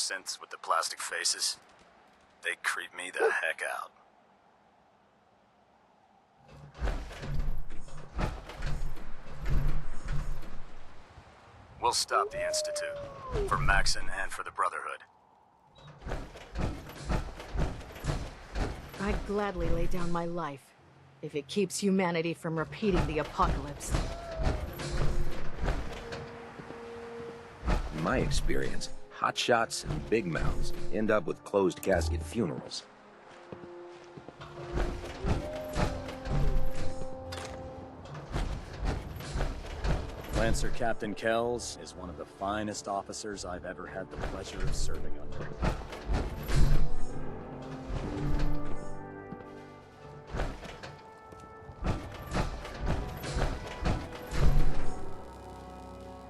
synths with the plastic faces? They creep me the heck out. We'll stop the Institute. For Maxson and for the Brotherhood. I'd gladly lay down my life if it keeps humanity from repeating the apocalypse. In my experience, hotshots and big mouths end up with closed casket funerals. Lancer Captain Kells is one of the finest officers I've ever had the pleasure of serving under.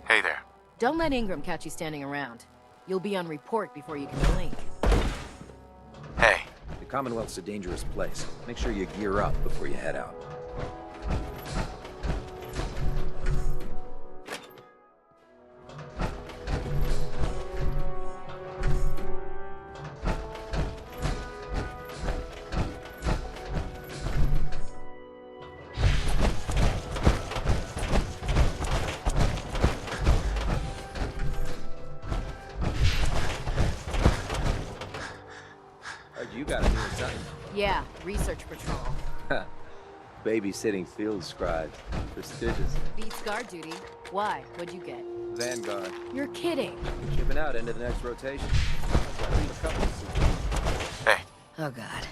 Hey there. Don't let Ingram catch you standing around. You'll be on report before you can blink. Hey. The Commonwealth's a dangerous place. Make sure you gear up before you head out. You got a new assignment. Yeah, research patrol. Babysitting field scribes. Prestigious. Beats guard duty. Why? What'd you get? Vanguard. You're kidding. Shipping out into the next rotation. Gotta leave a couple of suits. Hey. Oh god.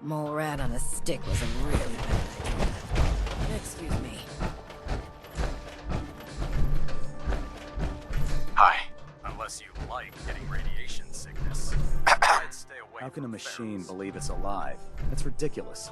Mole rat on a stick was a really bad idea. Excuse me. Hi. Unless you like getting radiation sickness. I'd stay away. How can a machine believe it's alive? That's ridiculous.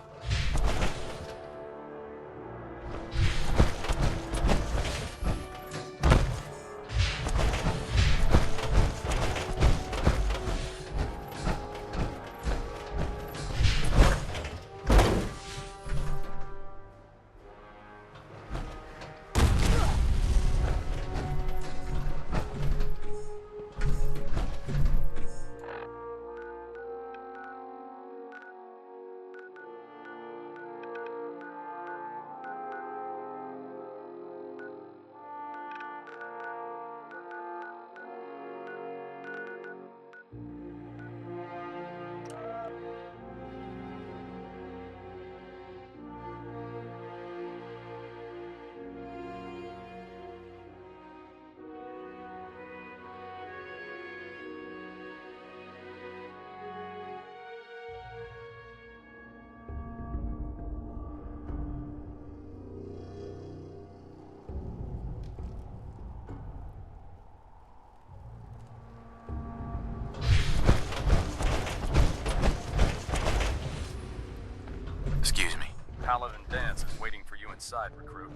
Excuse me. Paladin Dance is waiting for you inside, recruit.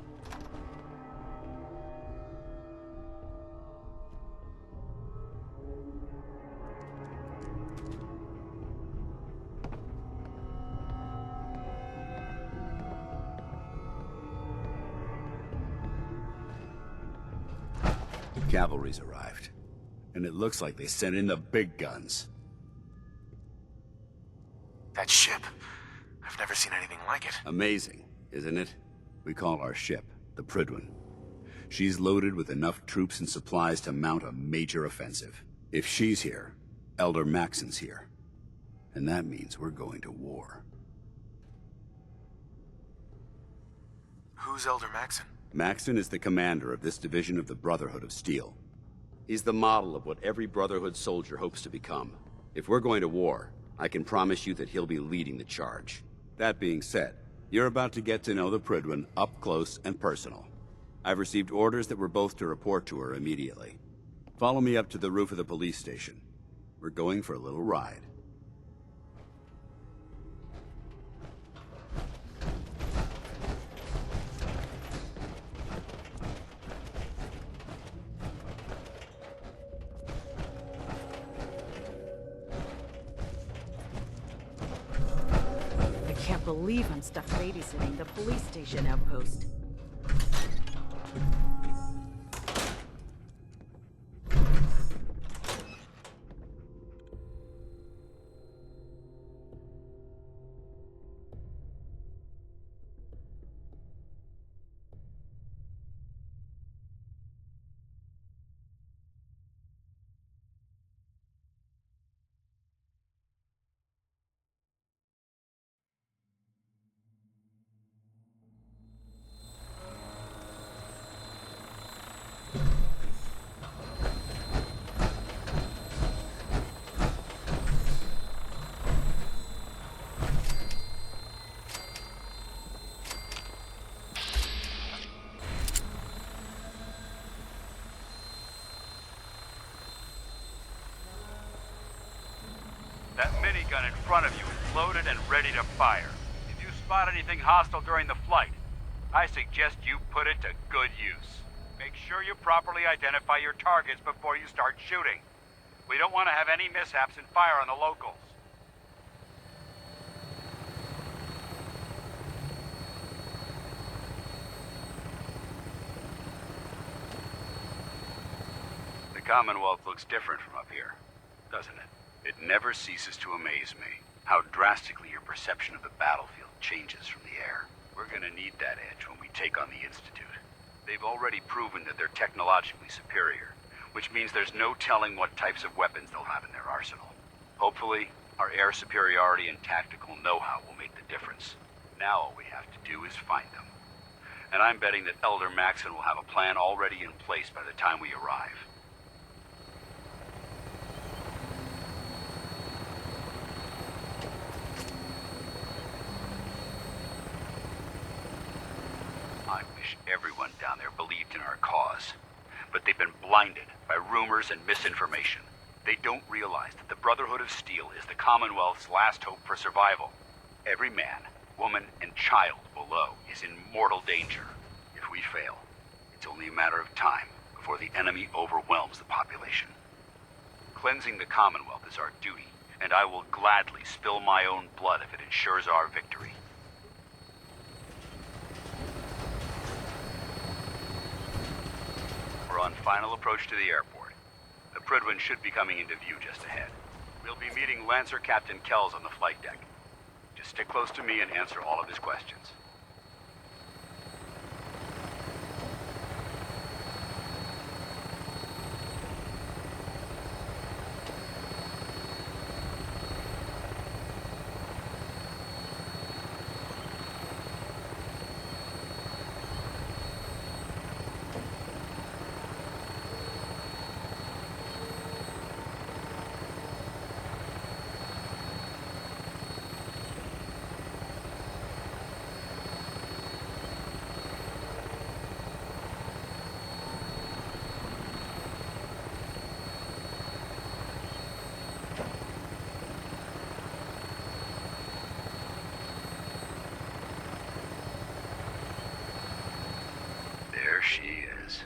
The cavalry's arrived, and it looks like they sent in the big guns. That ship. I've never seen anything like it. Amazing, isn't it? We call our ship the Prydwen. She's loaded with enough troops and supplies to mount a major offensive. If she's here, Elder Maxson's here. And that means we're going to war. Who's Elder Maxson? Maxson is the commander of this division of the Brotherhood of Steel. He's the model of what every Brotherhood soldier hopes to become. If we're going to war, I can promise you that he'll be leading the charge. That being said, you're about to get to know the Prydwen up close and personal. I've received orders that we're both to report to her immediately. Follow me up to the roof of the police station. We're going for a little ride. I can't believe I'm stuck babysitting the police station outpost. gun in front of you is loaded and ready to fire. If you spot anything hostile during the flight, I suggest you put it to good use. Make sure you properly identify your targets before you start shooting. We don't want to have any mishaps and fire on the locals. The Commonwealth looks different from up here, doesn't it? It never ceases to amaze me how drastically your perception of the battlefield changes from the air. We're gonna need that edge when we take on the Institute. They've already proven that they're technologically superior, which means there's no telling what types of weapons they'll have in their arsenal. Hopefully, our air superiority and tactical know-how will make the difference. Now all we have to do is find them. And I'm betting that Elder Maxon will have a plan already in place by the time we arrive. I wish everyone down there believed in our cause. But they've been blinded by rumors and misinformation. They don't realize that the Brotherhood of Steel is the Commonwealth's last hope for survival. Every man, woman, and child below is in mortal danger. If we fail, it's only a matter of time before the enemy overwhelms the population. Cleansing the Commonwealth is our duty, and I will gladly spill my own blood if it ensures our victory. We're on final approach to the airport. The Prydwen should be coming into view just ahead. We'll be meeting Lancer Captain Kells on the flight deck. Just stick close to me and answer all of his questions. There she is.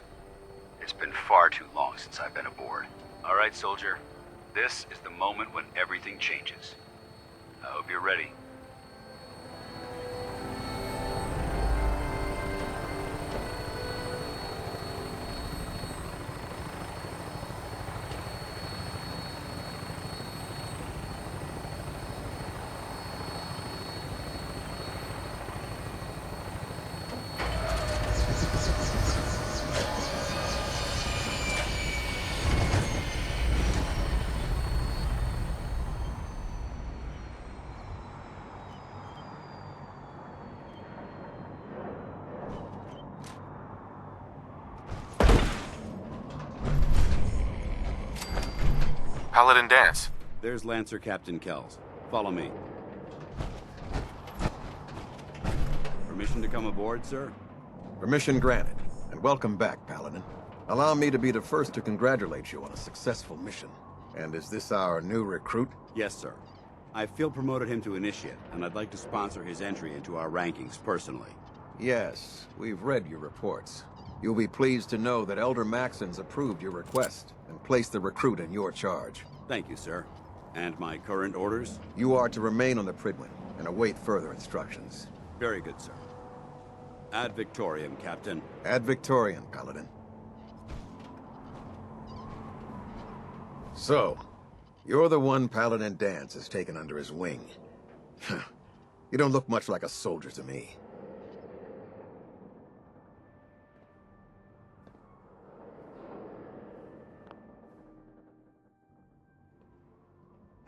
It's been far too long since I've been aboard. All right, soldier. This is the moment when everything changes. I hope you're ready. Paladin dance. There's Lancer Captain Kells. Follow me. Permission to come aboard, sir? Permission granted, and welcome back, Paladin. Allow me to be the first to congratulate you on a successful mission. And is this our new recruit? Yes, sir. I feel promoted him to initiate, and I'd like to sponsor his entry into our rankings personally. Yes, we've read your reports. You'll be pleased to know that Elder Maxon's approved your request and placed the recruit in your charge. Thank you, sir. And my current orders? You are to remain on the Prydwen and await further instructions. Very good, sir. Ad Victoriam, Captain. Ad Victoriam, Paladin. So, you're the one Paladin Dance has taken under his wing. You don't look much like a soldier to me.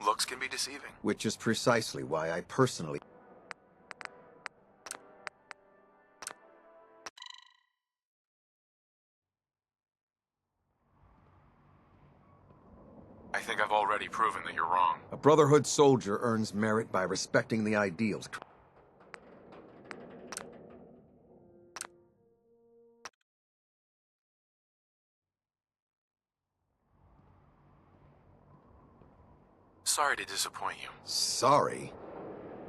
Looks can be deceiving. Which is precisely why I personally... I think I've already proven that you're wrong. A Brotherhood soldier earns merit by respecting the ideals. sorry to disappoint you. Sorry?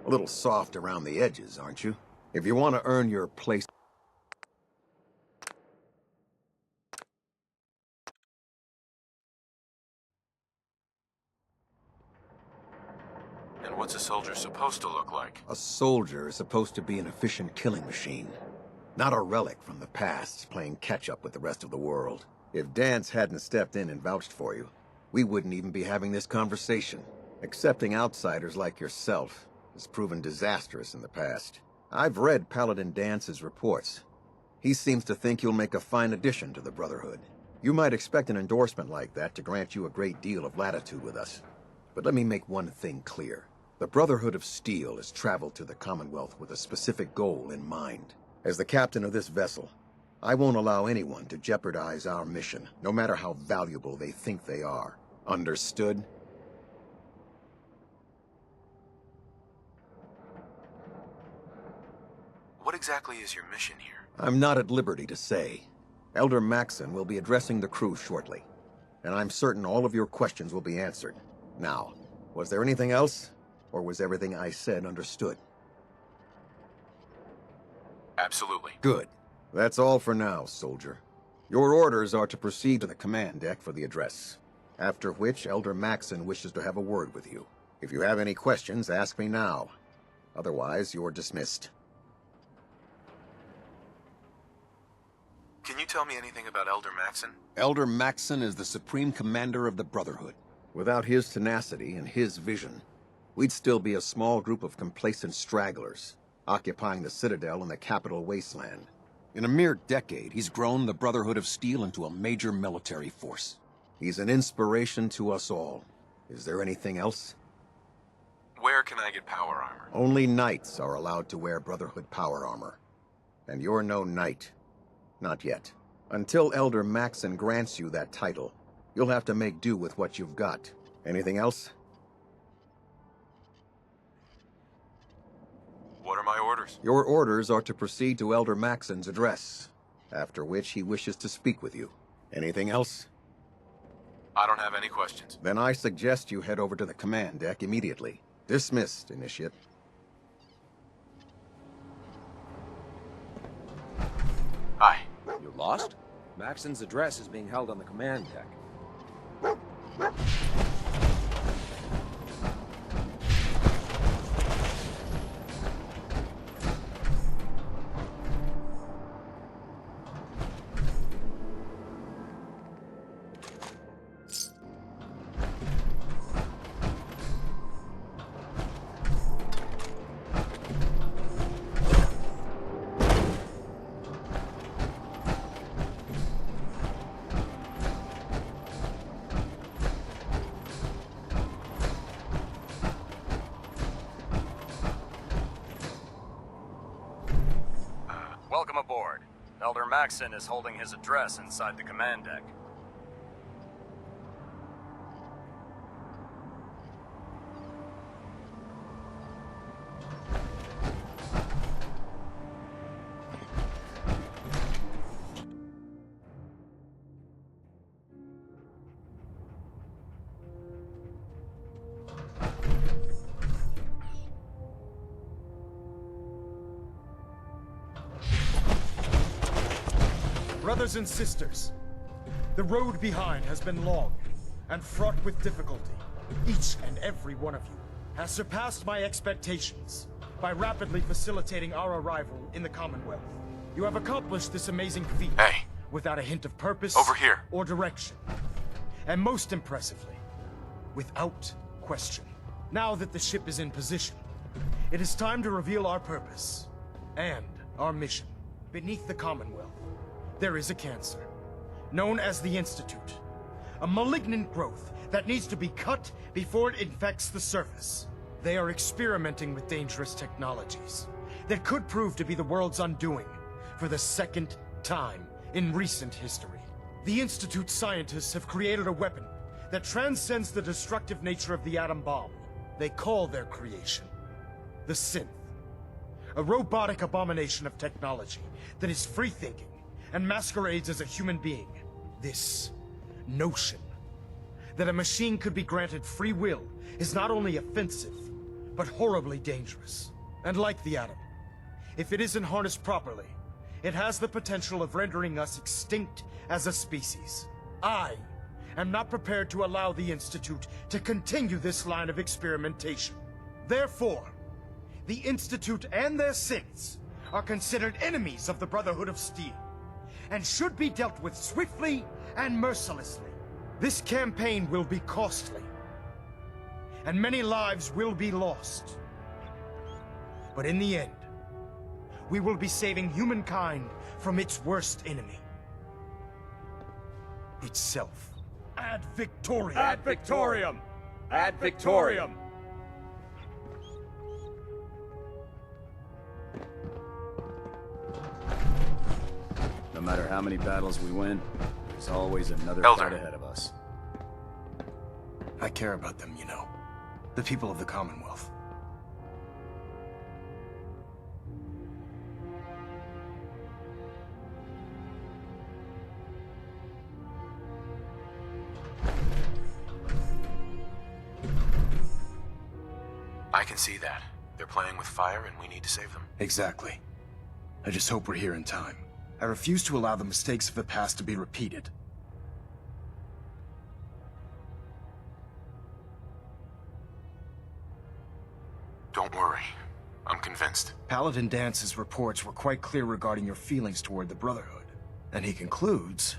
A little soft around the edges, aren't you? If you want to earn your place... And what's a soldier supposed to look like? A soldier is supposed to be an efficient killing machine. Not a relic from the past, playing catch-up with the rest of the world. If Dance hadn't stepped in and vouched for you, we wouldn't even be having this conversation. Accepting outsiders like yourself has proven disastrous in the past. I've read Paladin Dance's reports. He seems to think you'll make a fine addition to the Brotherhood. You might expect an endorsement like that to grant you a great deal of latitude with us. But let me make one thing clear. The Brotherhood of Steel has traveled to the Commonwealth with a specific goal in mind. As the captain of this vessel, I won't allow anyone to jeopardize our mission, no matter how valuable they think they are. Understood? What exactly is your mission here? I'm not at liberty to say. Elder Maxon will be addressing the crew shortly, and I'm certain all of your questions will be answered. Now, was there anything else, or was everything I said understood? Absolutely. Good. That's all for now, soldier. Your orders are to proceed to the command deck for the address, after which Elder Maxon wishes to have a word with you. If you have any questions, ask me now. Otherwise, you're dismissed. Can you tell me anything about Elder Maxon? Elder Maxon is the supreme commander of the Brotherhood. Without his tenacity and his vision, we'd still be a small group of complacent stragglers, occupying the Citadel in the capital wasteland. In a mere decade, he's grown the Brotherhood of Steel into a major military force. He's an inspiration to us all. Is there anything else? Where can I get power armor? Only knights are allowed to wear Brotherhood power armor. And you're no knight. Not yet. Until Elder Maxon grants you that title, you'll have to make do with what you've got. Anything else? What are my orders? Your orders are to proceed to Elder Maxon's address, after which he wishes to speak with you. Anything else? I don't have any questions. Then I suggest you head over to the command deck immediately. Dismissed, Initiate. Hi. You lost? Maxon's address is being held on the command deck. Welcome aboard. Elder Maxon is holding his address inside the command deck. Brothers and sisters, the road behind has been long and fraught with difficulty. Each and every one of you has surpassed my expectations by rapidly facilitating our arrival in the Commonwealth. You have accomplished this amazing feat Hey. without a hint of purpose Over here. or direction. And most impressively, without question. Now that the ship is in position, it is time to reveal our purpose and our mission. Beneath the Commonwealth, there is a cancer, known as the Institute. A malignant growth that needs to be cut before it infects the surface. They are experimenting with dangerous technologies that could prove to be the world's undoing for the second time in recent history. The Institute scientists have created a weapon that transcends the destructive nature of the atom bomb. They call their creation the Synth. A robotic abomination of technology that is free-thinking and masquerades as a human being. This notion that a machine could be granted free will is not only offensive, but horribly dangerous. And like the atom, if it isn't harnessed properly, it has the potential of rendering us extinct as a species. I am not prepared to allow the Institute to continue this line of experimentation. Therefore, the Institute and their Siths are considered enemies of the Brotherhood of Steel, and should be dealt with swiftly and mercilessly. This campaign will be costly, and many lives will be lost. But in the end, we will be saving humankind from its worst enemy. Itself. Ad Victoriam! Ad Victoriam! Ad Victoriam! No matter how many battles we win, there's always another Elder. fight ahead of us. I care about them, you know. The people of the Commonwealth. I can see that. They're playing with fire and we need to save them. Exactly. I just hope we're here in time. I refuse to allow the mistakes of the past to be repeated. Don't worry. I'm convinced. Paladin Dance's reports were quite clear regarding your feelings toward the Brotherhood. And he concludes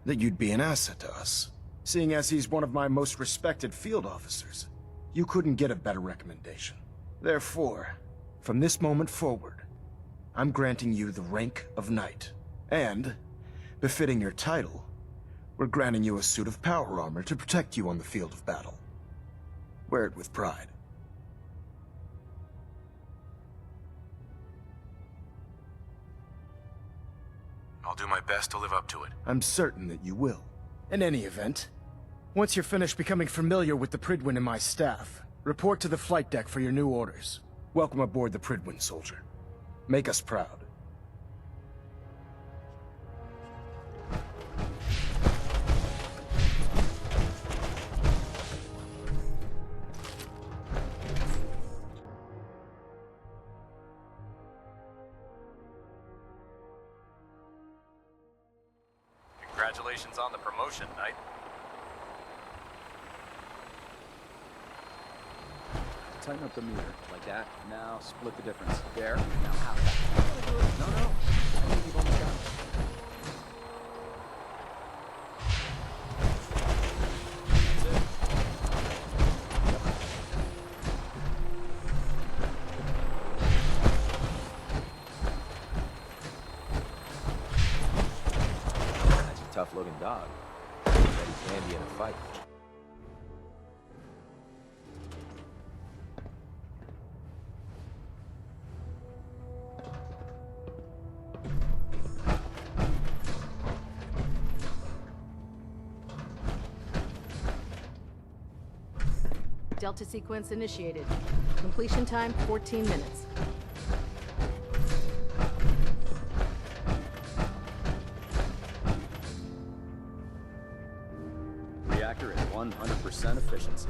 that you'd be an asset to us. Seeing as he's one of my most respected field officers, you couldn't get a better recommendation. Therefore, from this moment forward, I'm granting you the rank of Knight. And, befitting your title, we're granting you a suit of power armor to protect you on the field of battle. Wear it with pride. I'll do my best to live up to it. I'm certain that you will. In any event, once you're finished becoming familiar with the Pridwin and my staff, report to the flight deck for your new orders. Welcome aboard the Pridwin, soldier. Make us proud. Congratulations on the promotion, Knight. Tighten up the meter, like that. Now split the difference. There. Now how? No, no. I think you've almost got it. That's it. That's a tough-looking dog. Bet he's handy in a fight. Delta sequence initiated. Completion time 14 minutes. Reactor at 100% efficiency.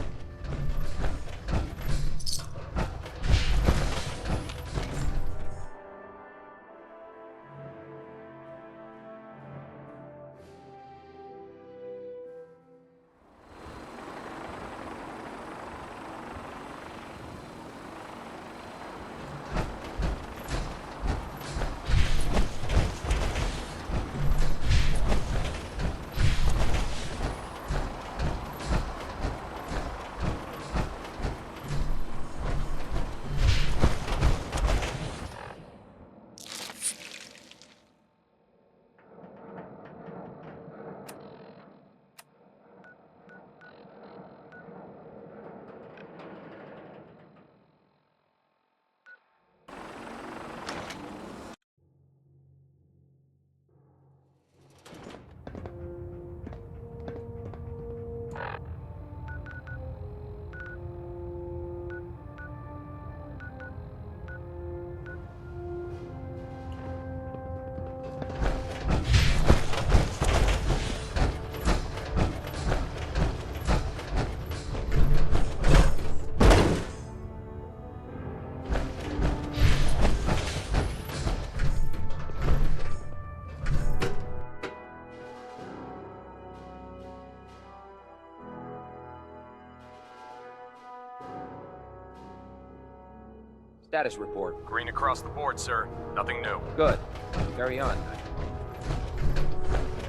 Status report. Green across the board, sir. Nothing new. Good. Carry on.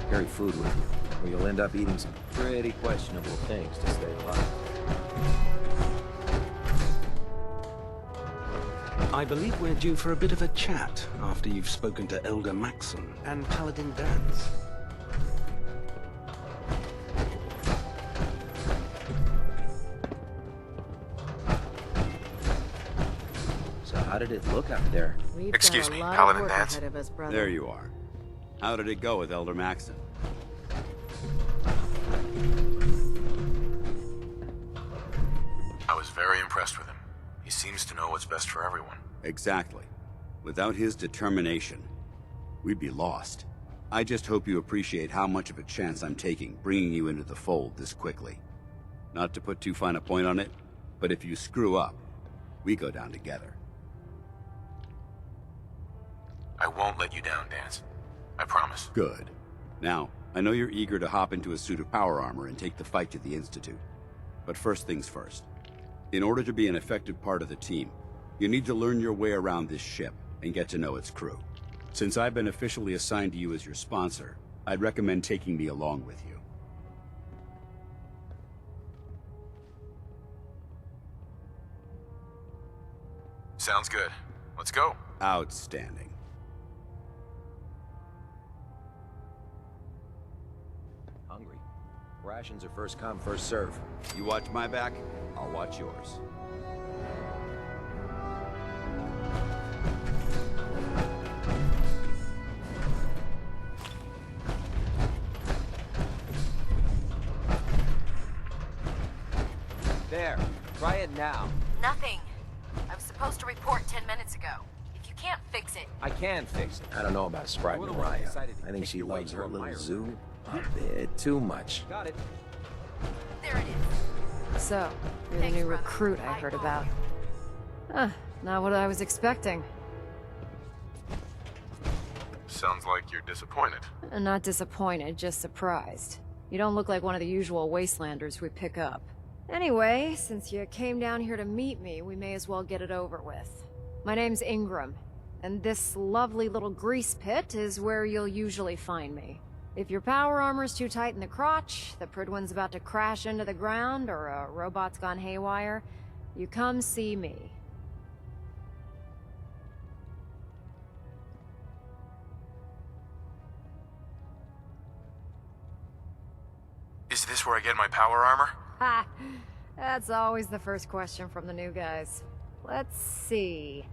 Carry food with you, or you'll end up eating some pretty questionable things to stay alive. I believe we're due for a bit of a chat after you've spoken to Elder Maxon and Paladin Dance. So how did it look out there? We've Excuse got a me, lot Paladin of work Dance? ahead of us, brother. There you are. How did it go with Elder Maxon? I was very impressed with him. He seems to know what's best for everyone. Exactly. Without his determination, we'd be lost. I just hope you appreciate how much of a chance I'm taking bringing you into the fold this quickly. Not to put too fine a point on it, but if you screw up, we go down together. I won't let you down, Dance. I promise. Good. Now, I know you're eager to hop into a suit of power armor and take the fight to the Institute. But first things first. In order to be an effective part of the team, you need to learn your way around this ship and get to know its crew. Since I've been officially assigned to you as your sponsor, I'd recommend taking me along with you. Sounds good. Let's go. Outstanding. Hungry. Rations are first come, first serve. You watch my back, I'll watch yours. There. Try it now. Nothing. I was supposed to report 10 minutes ago. If you can't fix it... I can fix it. I don't know about Sprite Mariah. I think she loves her little zoo a bit too much. Got it. There it is. So, you're the new recruit I heard about. Huh, not what I was expecting. Sounds like you're disappointed. Not disappointed, just surprised. You don't look like one of the usual wastelanders we pick up. Anyway, since you came down here to meet me, we may as well get it over with. My name's Ingram, and this lovely little grease pit is where you'll usually find me. If your power armor's too tight in the crotch, the Pridwin's about to crash into the ground, or a robot's gone haywire, you come see me. Is this where I get my power armor? Ha! That's always the first question from the new guys. Let's see.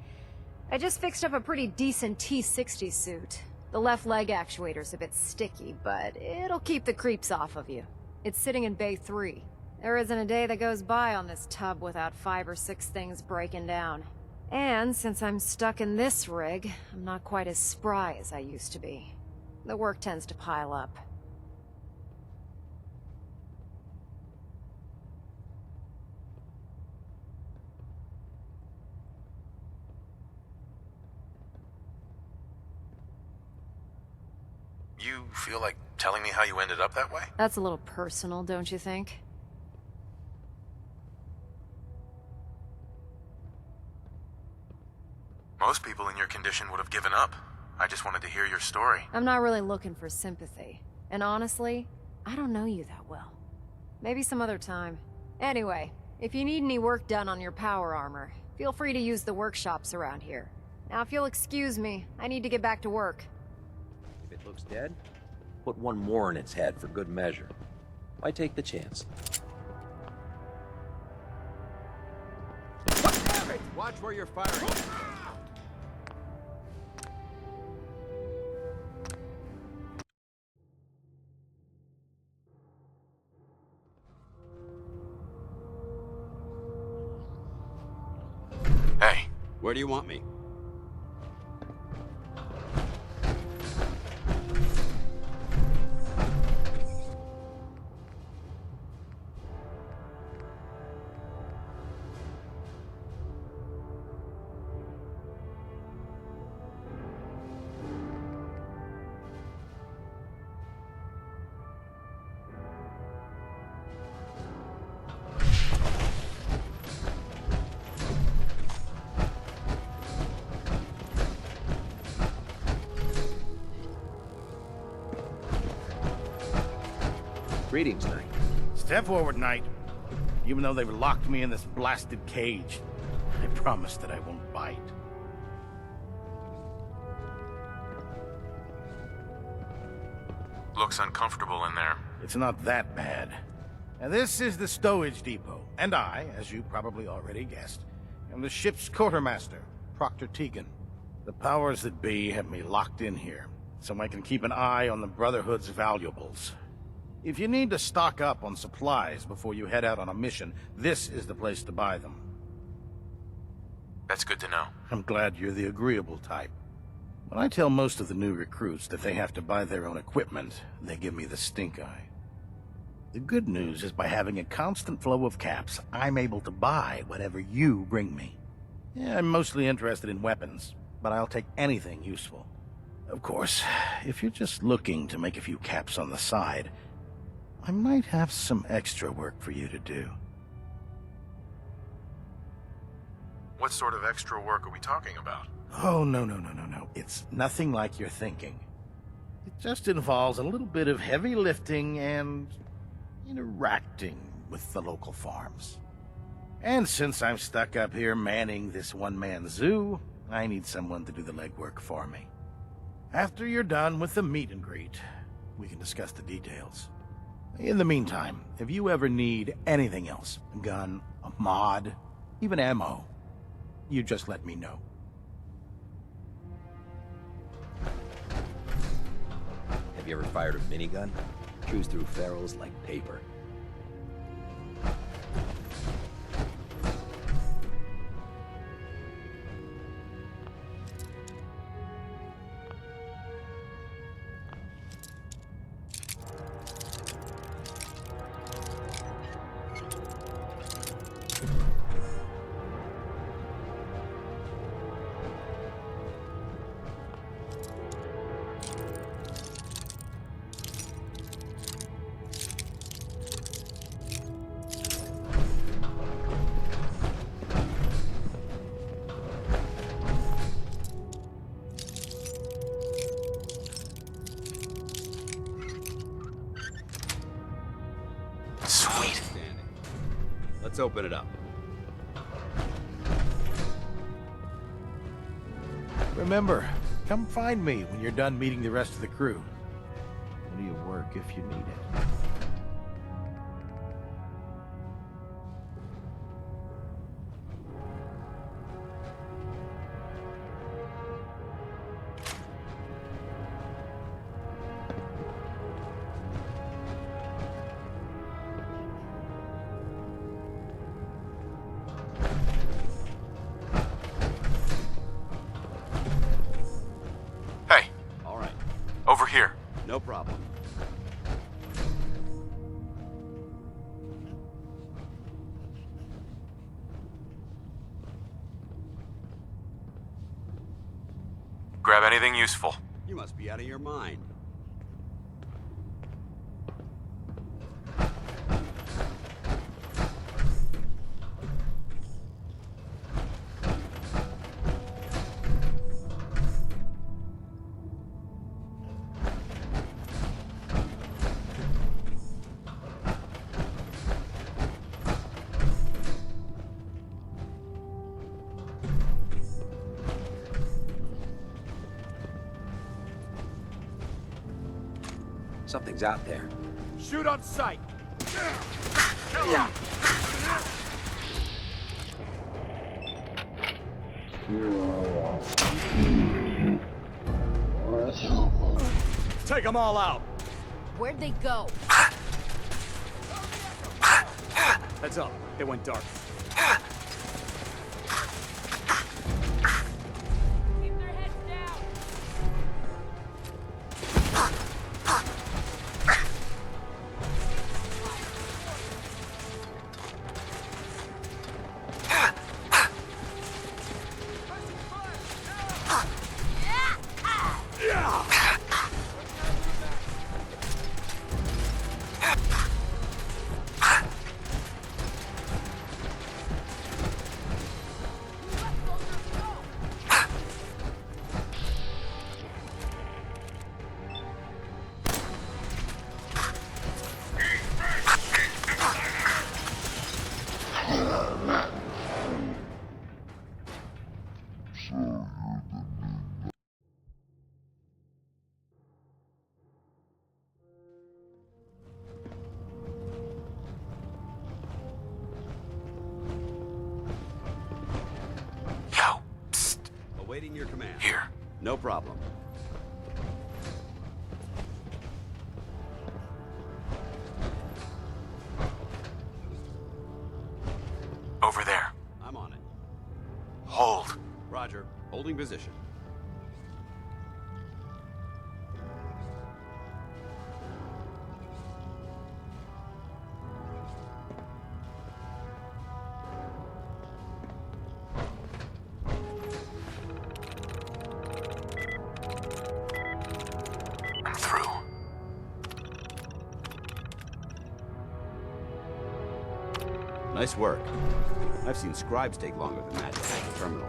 I just fixed up a pretty decent T-60 suit. The left leg actuator's a bit sticky, but it'll keep the creeps off of you. It's sitting in Bay 3. There isn't a day that goes by on this tub without 5 or 6 things breaking down. And since I'm stuck in this rig, I'm not quite as spry as I used to be. The work tends to pile up. You feel like telling me how you ended up that way? That's a little personal, don't you think? Most people in your condition would have given up. I just wanted to hear your story. I'm not really looking for sympathy. And honestly, I don't know you that well. Maybe some other time. Anyway, if you need any work done on your power armor, feel free to use the workshops around here. Now, if you'll excuse me, I need to get back to work. If it looks dead, put one more in its head for good measure. Why take the chance? Damn it! Watch where you're firing. Hey. Where do you want me? Greetings, Knight. Step forward, Knight. Even though they've locked me in this blasted cage, I promise that I won't bite. Looks uncomfortable in there. It's not that bad. Now, this is the stowage depot, and I, as you probably already guessed, am the ship's quartermaster, Proctor Tegan. The powers that be have me locked in here, so I can keep an eye on the Brotherhood's valuables. If you need to stock up on supplies before you head out on a mission, this is the place to buy them. That's good to know. I'm glad you're the agreeable type. When I tell most of the new recruits that they have to buy their own equipment, they give me the stink eye. The good news is by having a constant flow of caps, I'm able to buy whatever you bring me. Yeah, I'm mostly interested in weapons, but I'll take anything useful. Of course, if you're just looking to make a few caps on the side, I might have some extra work for you to do. What sort of extra work are we talking about? Oh, no. It's nothing like you're thinking. It just involves a little bit of heavy lifting and interacting with the local farms. And since I'm stuck up here manning this one-man zoo, I need someone to do the legwork for me. After you're done with the meet and greet, we can discuss the details. In the meantime, if you ever need anything else, a gun, a mod, even ammo, you just let me know. Have you ever fired a minigun? Chews through ferals like paper. Let's open it up. Remember, come find me when you're done meeting the rest of the crew. Plenty of work if you need it. Over here. No problem. Grab anything useful. You must be out of your mind. Something's out there. Shoot on sight! Take them all out! Where'd they go? Heads up, it went dark. Keep their heads down. Awaiting your command. Here. No problem. Over there. I'm on it. Hold. Roger. Holding position. I'm through. Nice work. I've seen scribes take longer than that to hack a terminal.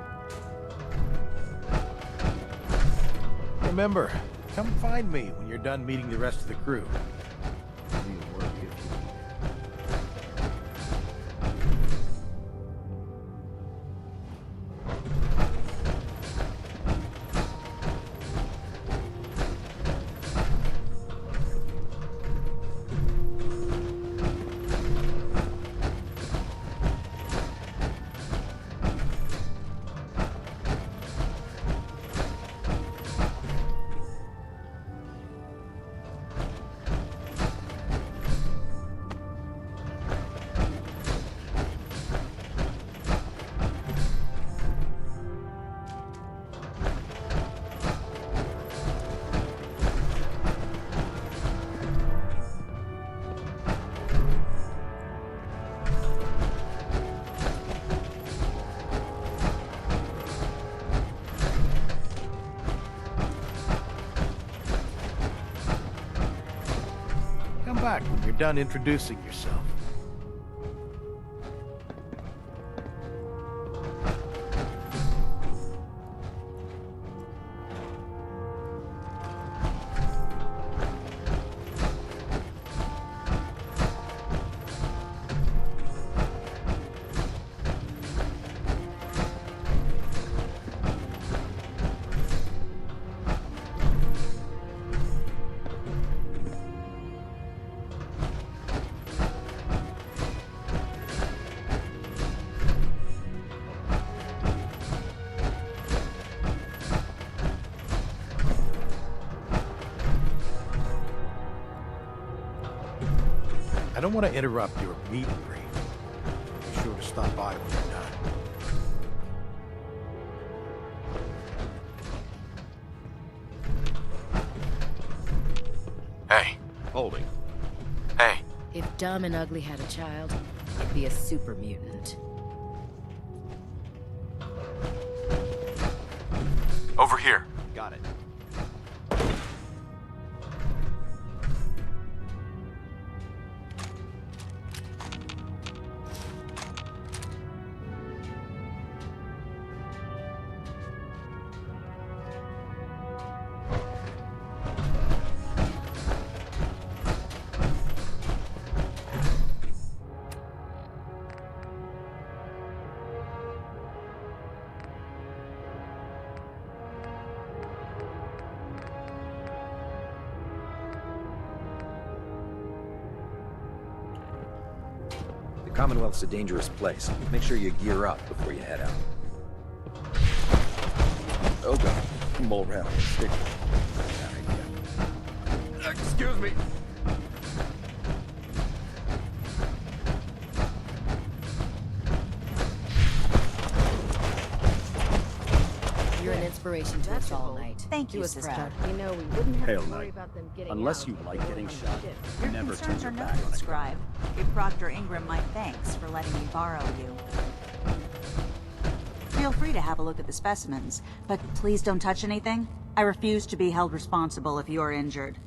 Remember, come find me when you're done meeting the rest of the crew. We'll work if you need. Come back when you're done introducing yourself. I don't want to interrupt your meet and greet. Be sure to stop by when you're done. Hey. Holding. Hey. If Dumb and Ugly had a child, it'd be a super mutant. Over here. Got it. The Commonwealth's a dangerous place. Make sure you gear up before you head out. Oh god, mole rat on a stick. Excuse me. You're an inspiration to us all night. Thank Do you, us sister. proud. You know, we wouldn't have Hail to worry Knight. about them getting Unless out you before like getting going shot, shit. you Your never turn concerns your are back noted, on a Scribe. Give Proctor Ingram my thanks for letting me borrow you. Feel free to have a look at the specimens, but please don't touch anything. I refuse to be held responsible if you're injured.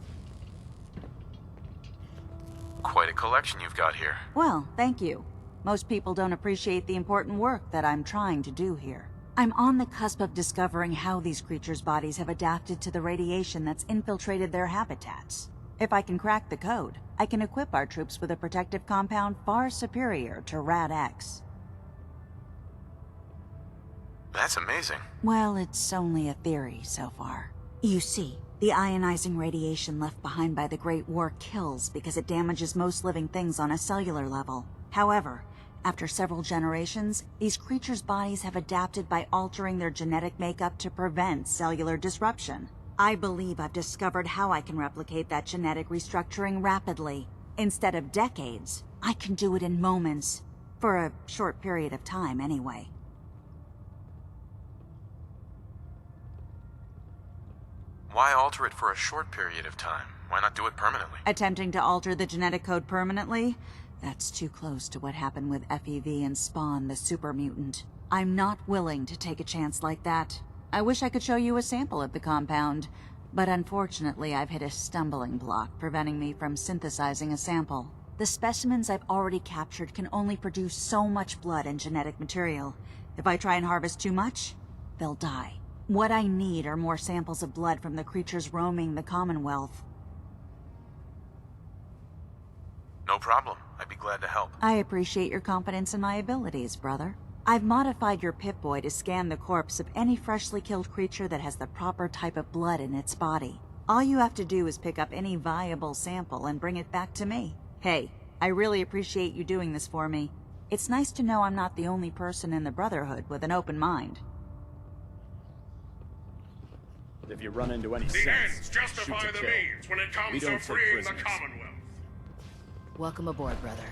Quite a collection you've got here. Well, thank you. Most people don't appreciate the important work that I'm trying to do here. I'm on the cusp of discovering how these creatures' bodies have adapted to the radiation that's infiltrated their habitats. If I can crack the code, I can equip our troops with a protective compound far superior to Rad-X. That's amazing. Well, it's only a theory so far. You see, the ionizing radiation left behind by the Great War kills because it damages most living things on a cellular level. However, After several generations, these creatures' bodies have adapted by altering their genetic makeup to prevent cellular disruption. I believe I've discovered how I can replicate that genetic restructuring rapidly. Instead of decades, I can do it in moments. For a short period of time, anyway. Why alter it for a short period of time? Why not do it permanently? Attempting to alter the genetic code permanently? That's too close to what happened with FEV and Spawn, the super mutant. I'm not willing to take a chance like that. I wish I could show you a sample of the compound, but unfortunately I've hit a stumbling block preventing me from synthesizing a sample. The specimens I've already captured can only produce so much blood and genetic material. If I try and harvest too much, they'll die. What I need are more samples of blood from the creatures roaming the Commonwealth. No problem. I'd be glad to help. I appreciate your confidence in my abilities, brother. I've modified your Pip-Boy to scan the corpse of any freshly killed creature that has the proper type of blood in its body. All you have to do is pick up any viable sample and bring it back to me. Hey, I really appreciate you doing this for me. It's nice to know I'm not the only person in the Brotherhood with an open mind. If you run into any The sense, ends justify shoot to the kill. means when it We comes to don't take freeing the prisoners. Commonwealth. Welcome aboard, brother.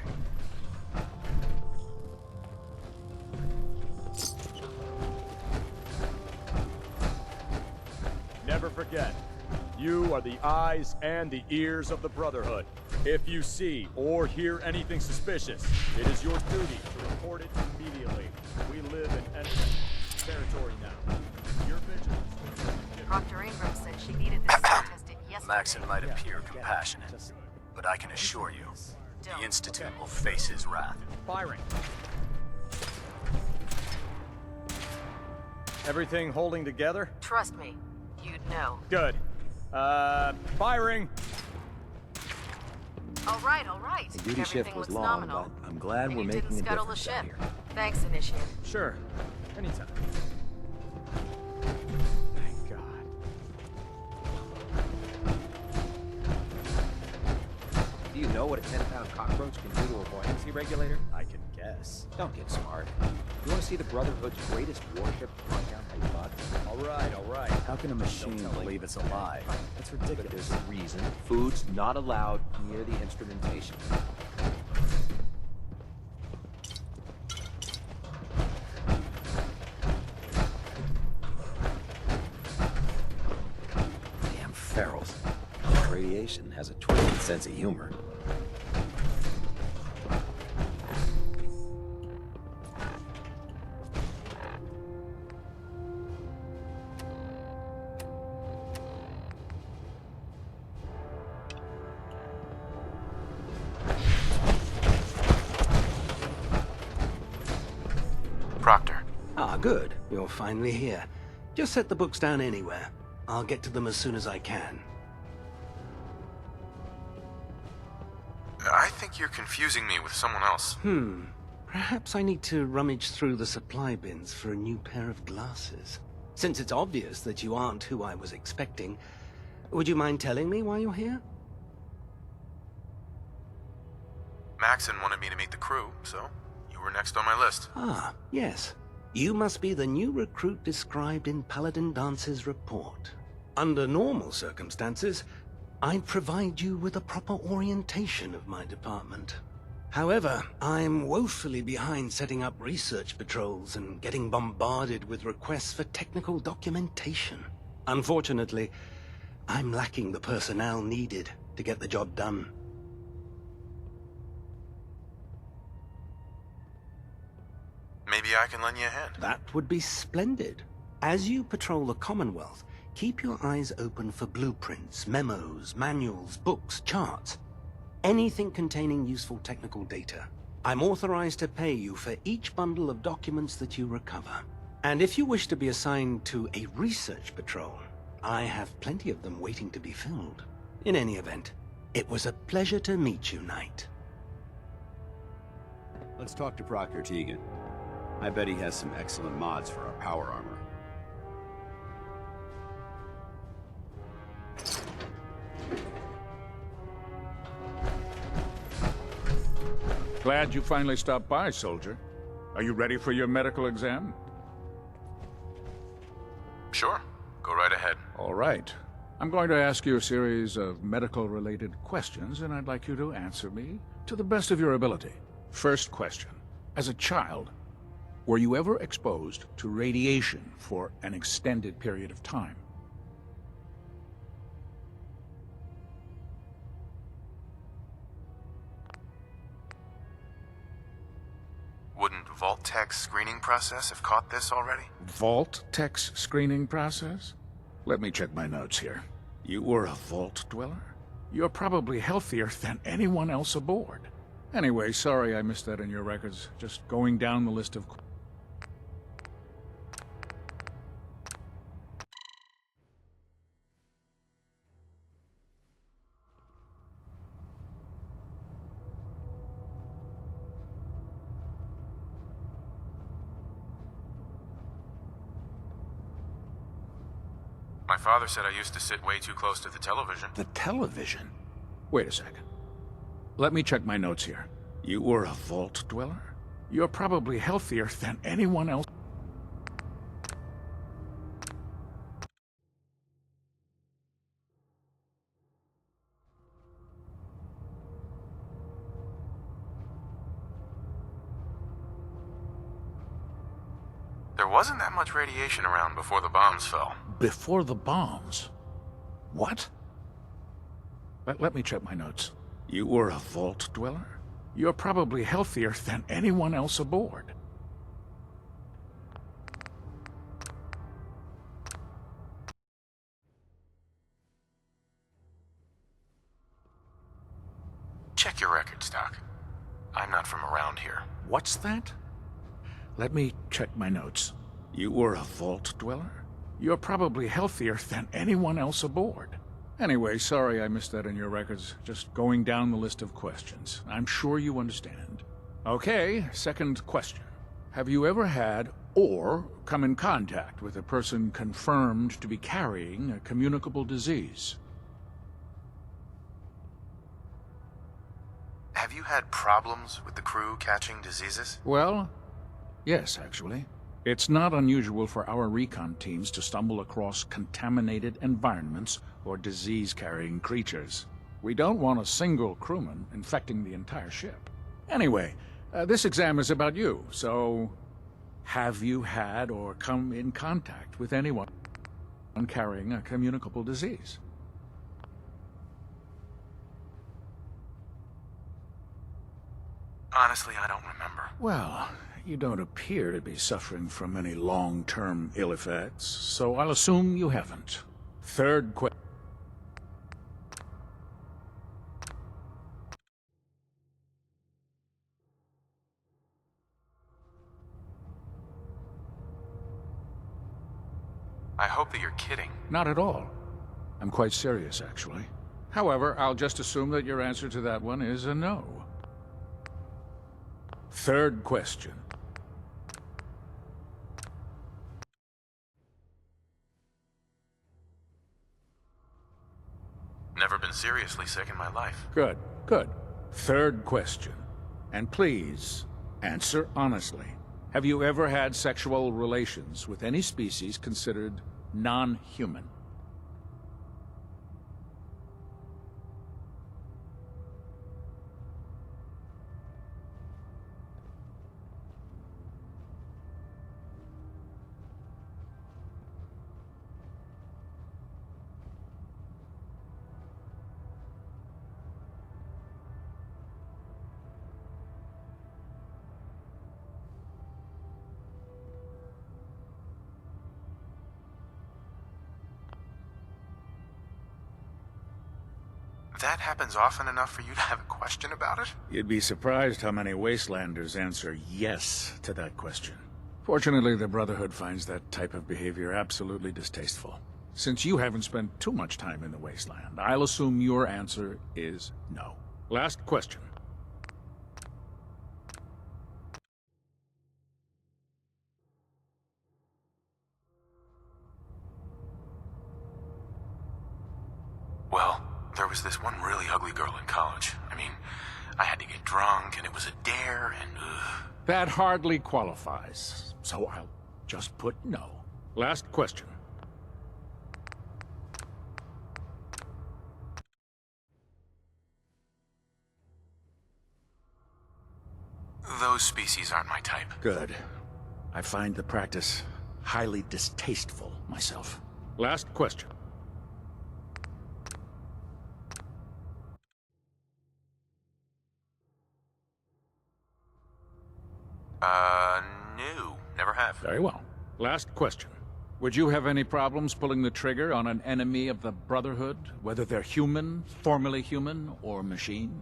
Never forget, you are the eyes and the ears of the Brotherhood. If you see or hear anything suspicious, it is your duty to report it immediately. We live in enemy territory now. Your vigilance. Dr. Ingram said she needed this suit tested yesterday. Maxon might appear compassionate, but I can assure you, the Institute will face his wrath. Firing. Everything holding together? Trust me, you'd know. Good. Firing! All right, all right. The duty shift Everything was looks long, nominal. but I'm glad And we're you making didn't a scuttle the difference out ship. here. Thanks, Initiate. Sure. Anytime. Thank God. Do you know what a 10-pound cockroach can do to a buoyancy regulator? I can guess. Don't get smart. You want to see the Brotherhood's greatest warship run down by mud? All right. How can a machine believe it's alive? That's But ridiculous. there's a reason. Food's not allowed near the instrumentation. Damn ferals. Radiation has a twisted sense of humor. Proctor. Ah, good. You're finally here. Just set the books down anywhere. I'll get to them as soon as I can. I think you're confusing me with someone else. Perhaps I need to rummage through the supply bins for a new pair of glasses. Since it's obvious that you aren't who I was expecting, would you mind telling me why you're here? Maxon wanted me to meet the crew, so you were next on my list. Ah, yes. You must be the new recruit described in Paladin Dance's report. Under normal circumstances, I'd provide you with a proper orientation of my department. However, I'm woefully behind setting up research patrols and getting bombarded with requests for technical documentation. Unfortunately, I'm lacking the personnel needed to get the job done. Maybe I can lend you a hand. That would be splendid. As you patrol the Commonwealth, keep your eyes open for blueprints, memos, manuals, books, charts. Anything containing useful technical data. I'm authorized to pay you for each bundle of documents that you recover. And if you wish to be assigned to a research patrol, I have plenty of them waiting to be filled. In any event, it was a pleasure to meet you, Knight. Let's talk to Proctor Teagan. I bet he has some excellent mods for our power armor. Glad you finally stopped by, soldier. Are you ready for your medical exam? Sure. Go right ahead. All right. I'm going to ask you a series of medical-related questions, and I'd like you to answer me to the best of your ability. First question. As a child, were you ever exposed to radiation for an extended period of time? Wouldn't Vault-Tech's screening process have caught this already? Vault-Tech's screening process? Let me check my notes here. You were a Vault dweller? You're probably healthier than anyone else aboard. Anyway, sorry I missed that in your records. Just going down the list of... My father said I used to sit way too close to the television. The television? Wait a second. Let me check my notes here. You were a Vault dweller? You're probably healthier than anyone else. There wasn't that much radiation around before the bombs fell. Before the bombs? What? Let me check my notes. You were a Vault dweller? You're probably healthier than anyone else aboard. Check your records, Doc. I'm not from around here. What's that? Let me check my notes. You were a Vault dweller? You're probably healthier than anyone else aboard. Anyway, sorry I missed that in your records. Just going down the list of questions. I'm sure you understand. Okay, second question. Have you ever had or come in contact with a person confirmed to be carrying a communicable disease? Have you had problems with the crew catching diseases? Well, yes, actually. It's not unusual for our recon teams to stumble across contaminated environments or disease-carrying creatures. We don't want a single crewman infecting the entire ship. Anyway, this exam is about you, so... have you had or come in contact with anyone carrying a communicable disease? Honestly, I don't remember. Well, you don't appear to be suffering from any long-term ill effects, so I'll assume you haven't. Third question. I hope that you're kidding. Not at all. I'm quite serious, actually. However, I'll just assume that your answer to that one is a no. Third question. Never been seriously sick in my life. Good, good. Third question. And please, answer honestly. Have you ever had sexual relations with any species considered non-human? That happens often enough for you to have a question about it? You'd be surprised how many Wastelanders answer yes to that question. Fortunately, the Brotherhood finds that type of behavior absolutely distasteful. Since you haven't spent too much time in the Wasteland, I'll assume your answer is no. Last question. Well, there was this one really ugly girl in college. I mean, I had to get drunk, and it was a dare, and That hardly qualifies, so I'll just put no. Last question. those species aren't my type. Good. I find the practice highly distasteful myself. Last question. No. Never have. Very well. Last question. Would you have any problems pulling the trigger on an enemy of the Brotherhood, whether they're human, formerly human, or machine?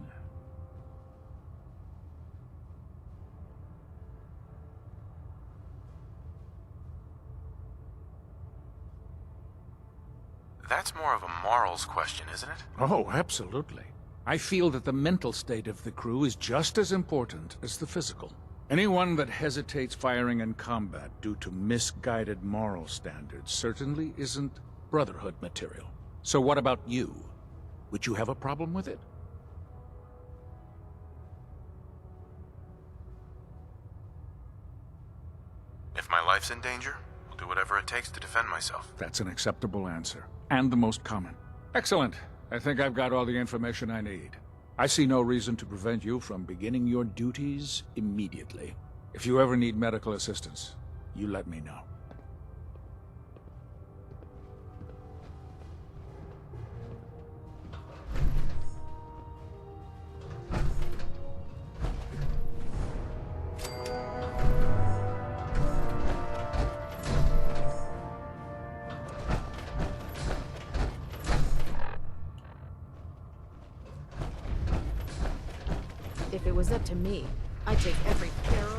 That's more of a morals question, isn't it? Oh, absolutely. I feel that the mental state of the crew is just as important as the physical. Anyone that hesitates firing in combat due to misguided moral standards certainly isn't Brotherhood material. So what about you? Would you have a problem with it? If my life's in danger, I'll do whatever it takes to defend myself. That's an acceptable answer, and the most common. Excellent. I think I've got all the information I need. I see no reason to prevent you from beginning your duties immediately. If you ever need medical assistance, you let me know. If it was up to me, I'd take every barrel.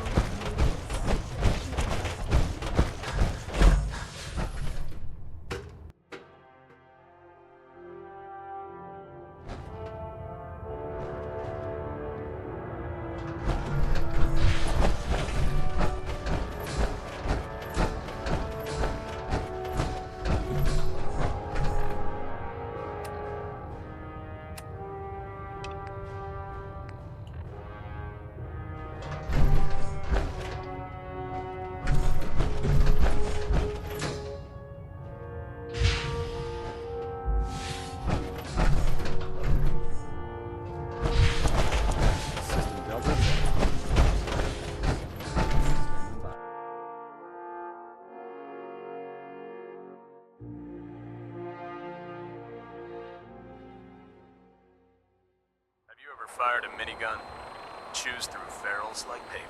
Have you ever fired a minigun? Chews through ferrules like paper.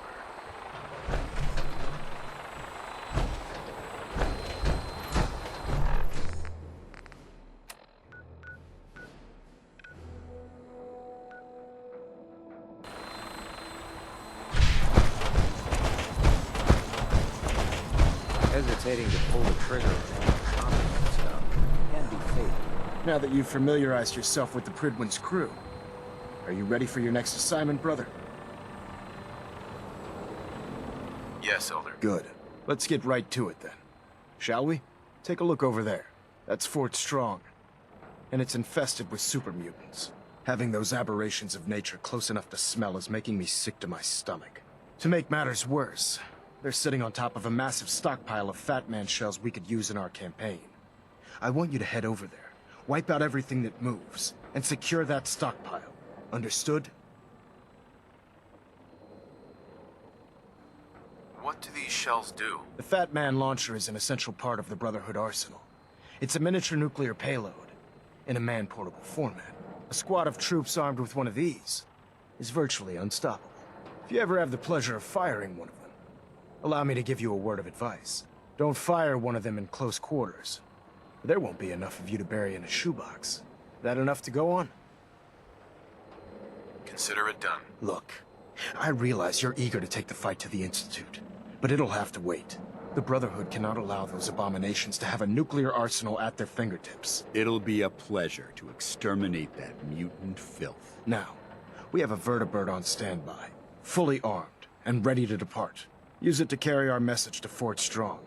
Hesitating to pull the trigger on combat stuff can be fatal. Now that you've familiarized yourself with the Pridwin's crew, are you ready for your next assignment, brother? Yes, Elder. Good. Let's get right to it then. Shall we? Take a look over there. That's Fort Strong. And it's infested with super mutants. Having those aberrations of nature close enough to smell is making me sick to my stomach. To make matters worse, they're sitting on top of a massive stockpile of Fat Man shells we could use in our campaign. I want you to head over there, wipe out everything that moves, and secure that stockpile. Understood? What do these shells do? The Fat Man launcher is an essential part of the Brotherhood arsenal. It's a miniature nuclear payload, in a man-portable format. A squad of troops armed with one of these is virtually unstoppable. If you ever have the pleasure of firing one of them, allow me to give you a word of advice. Don't fire one of them in close quarters. There won't be enough of you to bury in a shoebox. That enough to go on? Consider it done. Look, I realize you're eager to take the fight to the Institute, but it'll have to wait. The Brotherhood cannot allow those abominations to have a nuclear arsenal at their fingertips. It'll be a pleasure to exterminate that mutant filth. Now, we have a vertibird on standby, fully armed and ready to depart. Use it to carry our message to Fort Strong,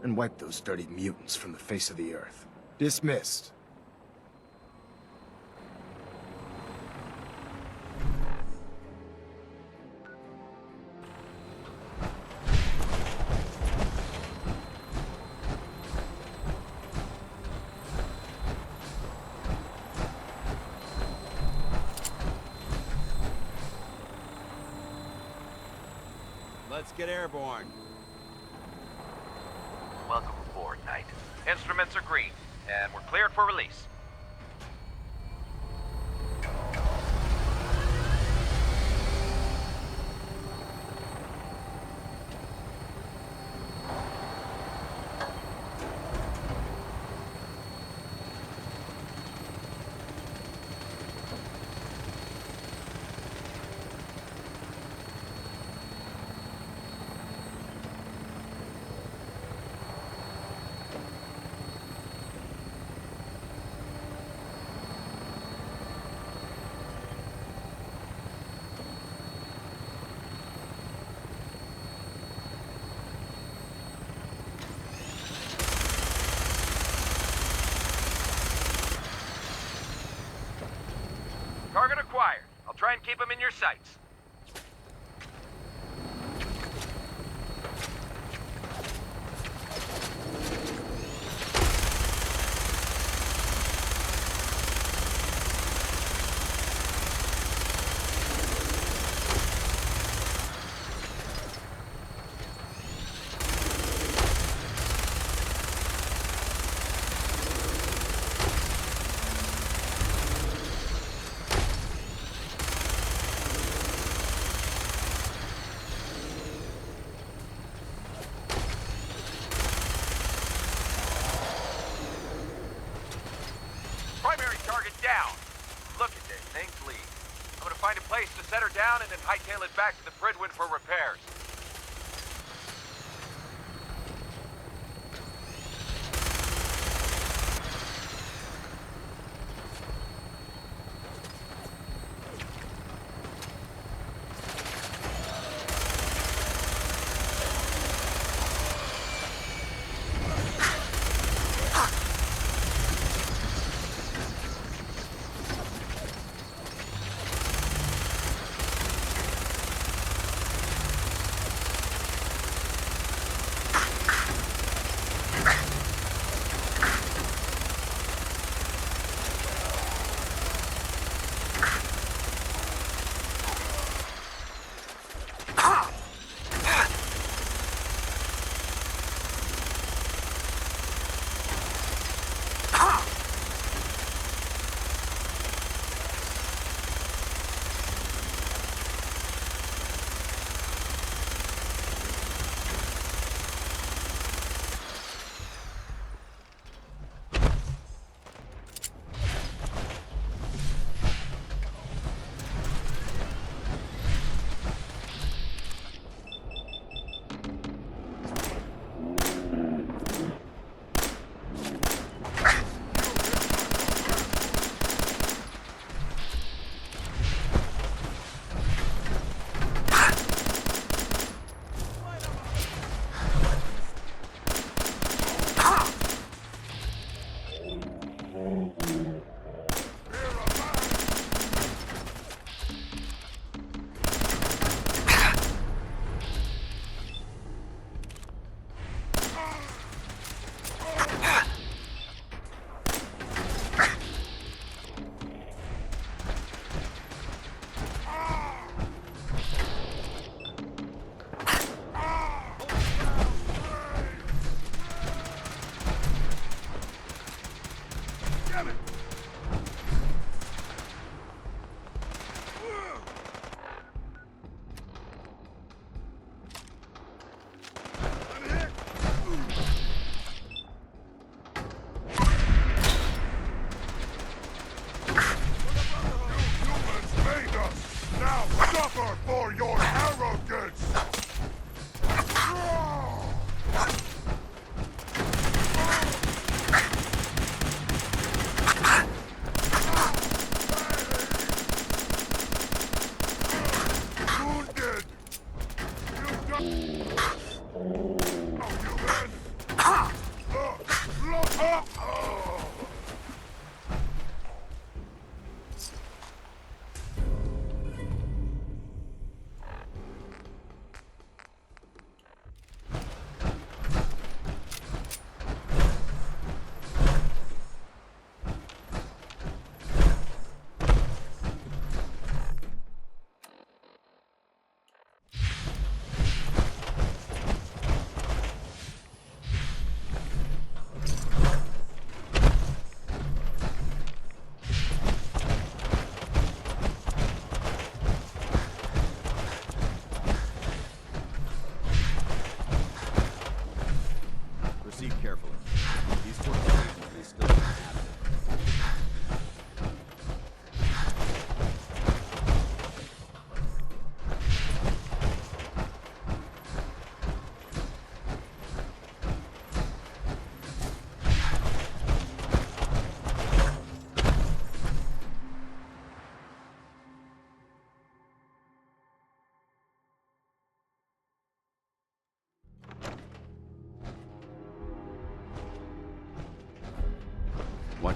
and wipe those dirty mutants from the face of the earth. Dismissed. let's get airborne. Welcome aboard, Knight. Instruments are green, and we're cleared for release. Target acquired. I'll try and keep him in your sights. Primary target down. Look at this thing bleed. I'm gonna find a place to set her down and then hightail it back to the Bridwin for repairs.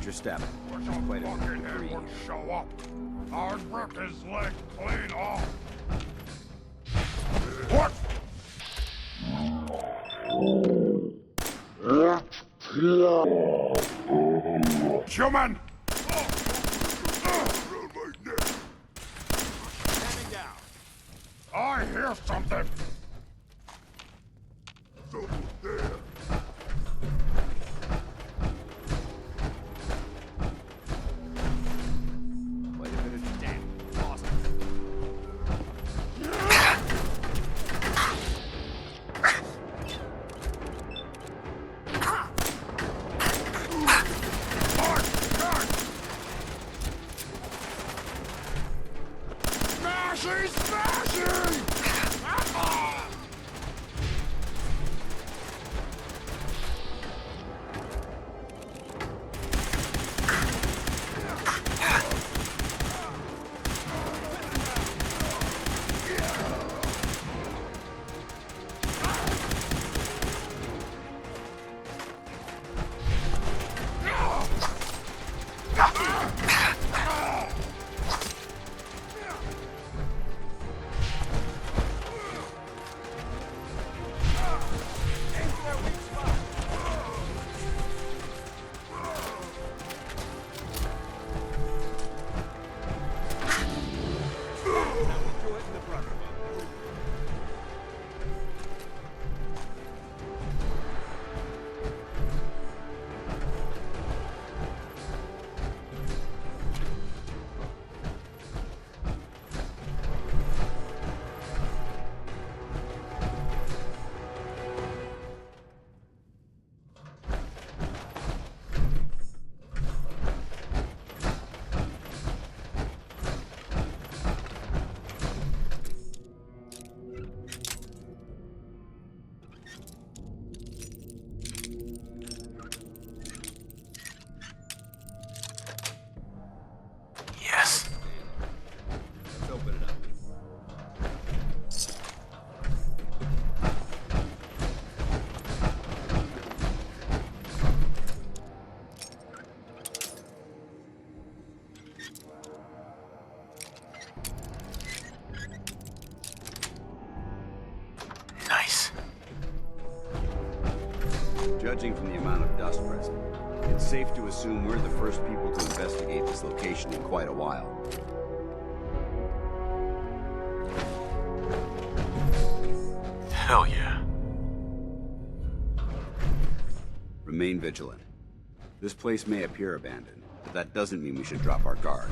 Watch your step. Quite a bit of greed. Show up. I'll rip his leg clean off. What? Human! Standing down. I hear something. There. Quite a bit of damn. Lost Smashing! Smashing! Yes. Let's open it up. Nice. Judging from the amount of dust present, it's safe to assume we're the first people to investigate this location in quite a while. Hell yeah. Remain vigilant. This place may appear abandoned, but that doesn't mean we should drop our guard.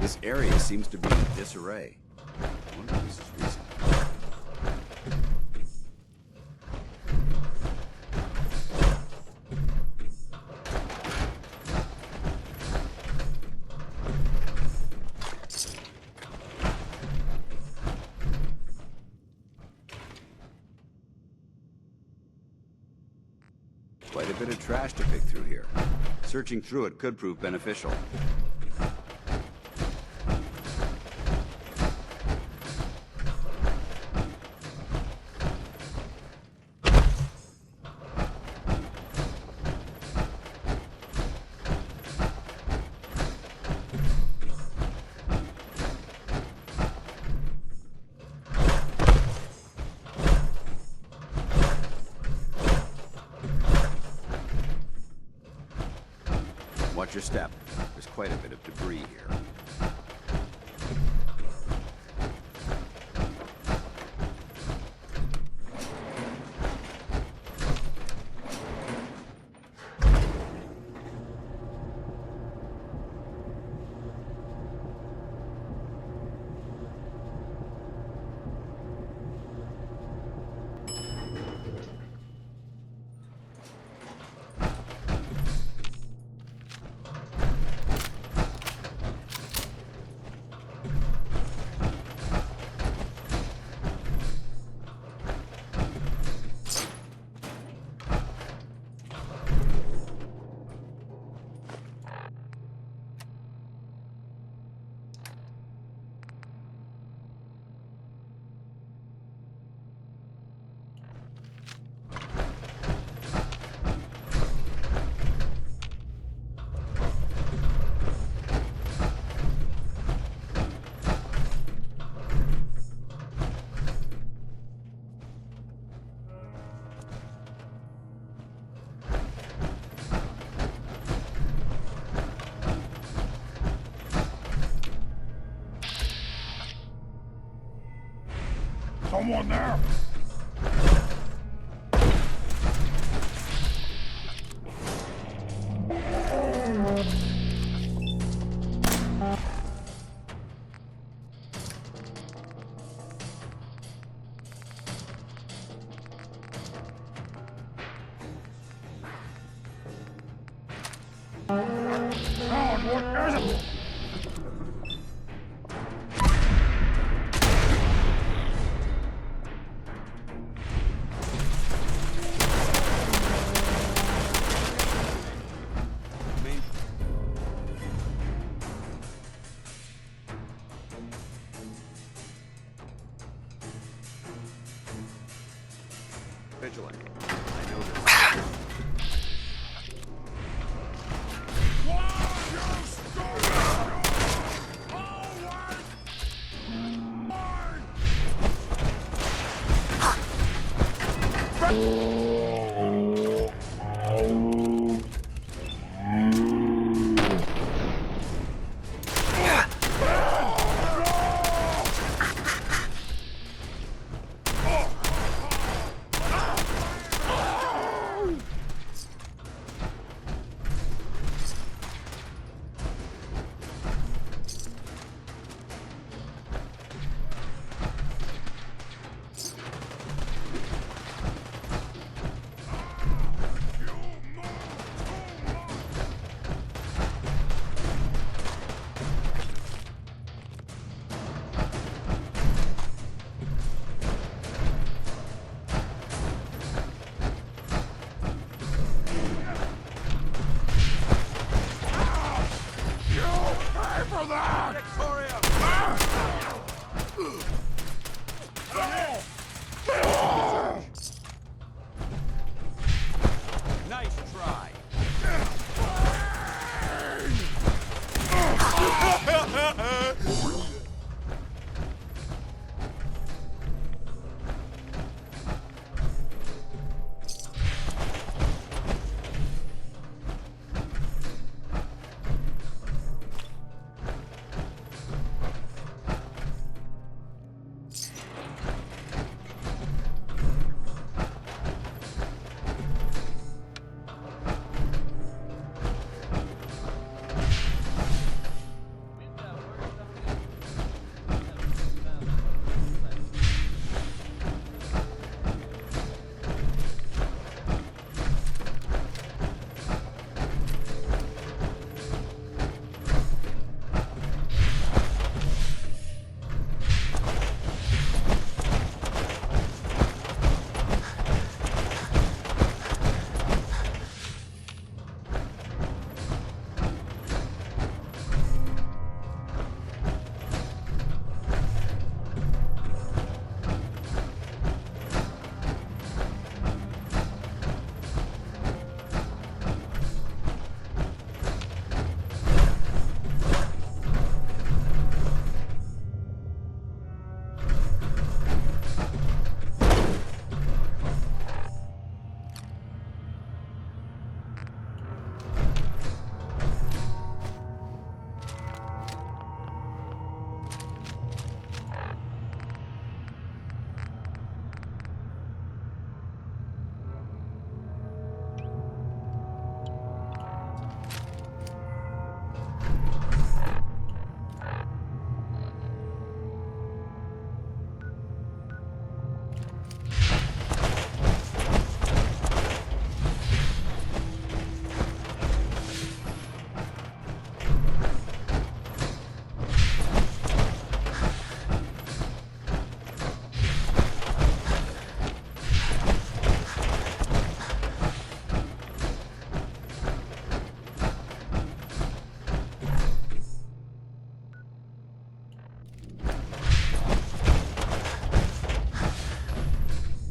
This area seems to be in disarray. I wonder if this is recent. Quite a bit of trash to pick through here. Searching through it could prove beneficial. Watch your step. There's quite a bit of debris here. Someone there! God, what is it? Vigilant. I know this.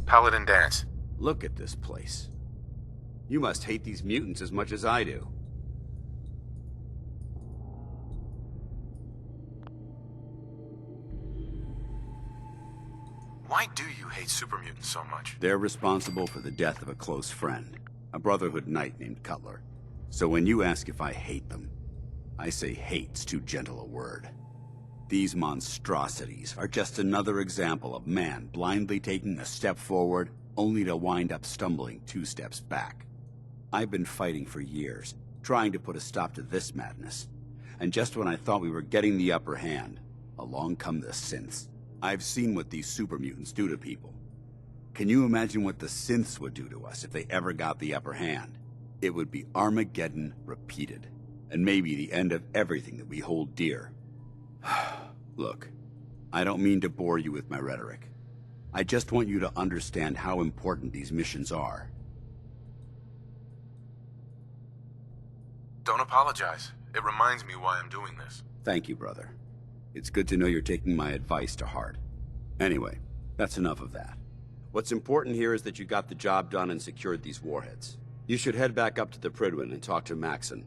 Paladin Dance. Look at this place. You must hate these mutants as much as I do. Why do you hate super mutants so much? They're responsible for the death of a close friend, a Brotherhood knight named Cutler. So when you ask if I hate them, I say hate's too gentle a word. These monstrosities are just another example of man blindly taking a step forward, only to wind up stumbling 2 steps back. I've been fighting for years, trying to put a stop to this madness. And just when I thought we were getting the upper hand, along come the synths. I've seen what these super mutants do to people. Can you imagine what the synths would do to us if they ever got the upper hand? It would be Armageddon repeated, and maybe the end of everything that we hold dear. Look, I don't mean to bore you with my rhetoric. I just want you to understand how important these missions are. Don't apologize. It reminds me why I'm doing this. Thank you, brother. It's good to know you're taking my advice to heart. Anyway, that's enough of that. What's important here is that you got the job done and secured these warheads. You should head back up to the Pridwin and talk to Maxon.